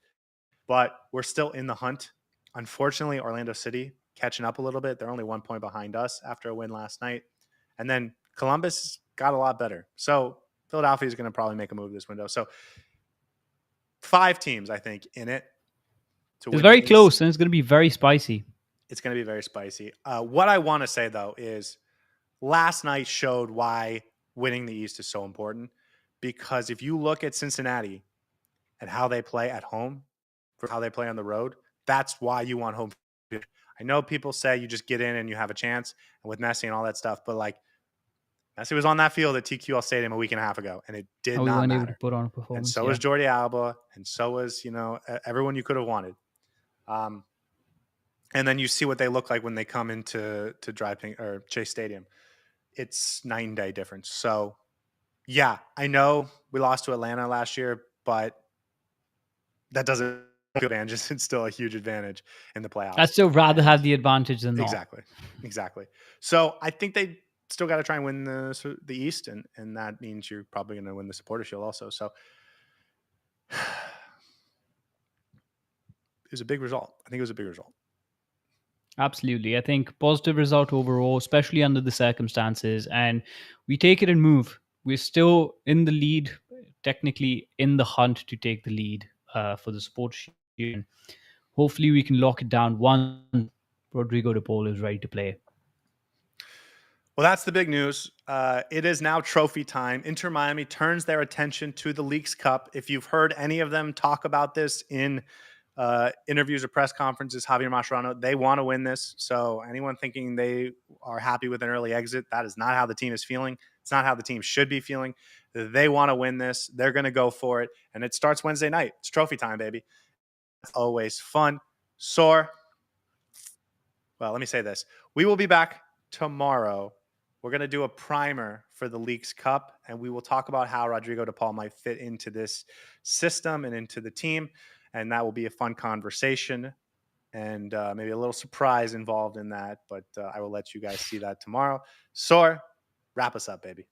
but we're still in the hunt. Unfortunately, Orlando City catching up a little bit. They're only 1 point behind us after a win last night. And then Columbus got a lot better. So Philadelphia is going to probably make a move this window. So 5 teams, I think, in it to It's win very the East. close, and it's going to be very spicy. It's going to be very spicy. What I want to say, though, is last night showed why winning the East is so important. Because if you look at Cincinnati and how they play at home for how they play on the road, that's why you want home field. I know people say you just get in and you have a chance, and with Messi and all that stuff, but like Messi was on that field at TQL Stadium a week and a half ago, and it did We not weren't matter. able to put on a And performance. so was Jordi Alba, and so was everyone you could have wanted. And then you see what they look like when they come into or Chase Stadium. It's night and day difference. So yeah, I know we lost to Atlanta last year, but that doesn't advantage. It's still a huge advantage in the playoffs. I'd still rather have the advantage than not. Exactly. So I think they still got to try and win the East, and that means you're probably going to win the Supporter Shield also. So it was a big result. I think it was a big result. Absolutely. I think positive result overall, especially under the circumstances. And we take it and move. We're still in the lead, technically in the hunt to take the lead for the Supporter Shield. Hopefully we can lock it down once Rodrigo De Paul is ready to play. Well, that's the big news. It is now trophy time. Inter Miami turns their attention to the Leagues Cup. If you've heard any of them talk about this in interviews or press conferences, Javier Mascherano, they want to win this. So anyone thinking they are happy with an early exit, that is not how the team is feeling. It's not how the team should be feeling. They want to win this. They're going to go for it. And it starts Wednesday night. It's trophy time, baby. It's always fun. Saur. Well, let me say this. We will be back tomorrow. We're going to do a primer for the Leagues Cup, and we will talk about how Rodrigo De Paul might fit into this system and into the team. And that will be a fun conversation and maybe a little surprise involved in that. But I will let you guys see that tomorrow. Saur, wrap us up, baby.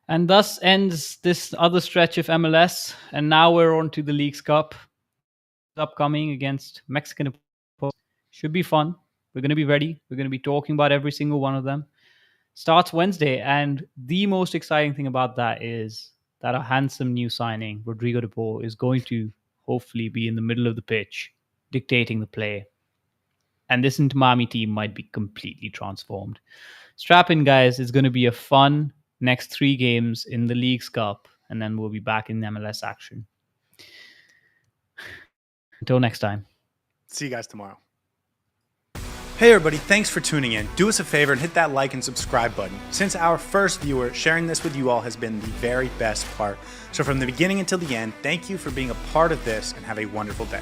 And thus ends this other stretch of MLS. And now we're on to the Leagues Cup. Upcoming against Mexican opponents. Should be fun. We're going to be ready. We're going to be talking about every single one of them. Starts Wednesday. And the most exciting thing about that is that a handsome new signing, Rodrigo De Paul, is going to hopefully be in the middle of the pitch, dictating the play. And this Inter Miami team might be completely transformed. Strap in, guys. It's going to be a fun next 3 games in the Leagues Cup. And then we'll be back in MLS action. Until next time. See you guys tomorrow. Hey everybody, thanks for tuning in. Do us a favor and hit that like and subscribe button. Since our first viewer, sharing this with you all has been the very best part. So from the beginning until the end, thank you for being a part of this and have a wonderful day.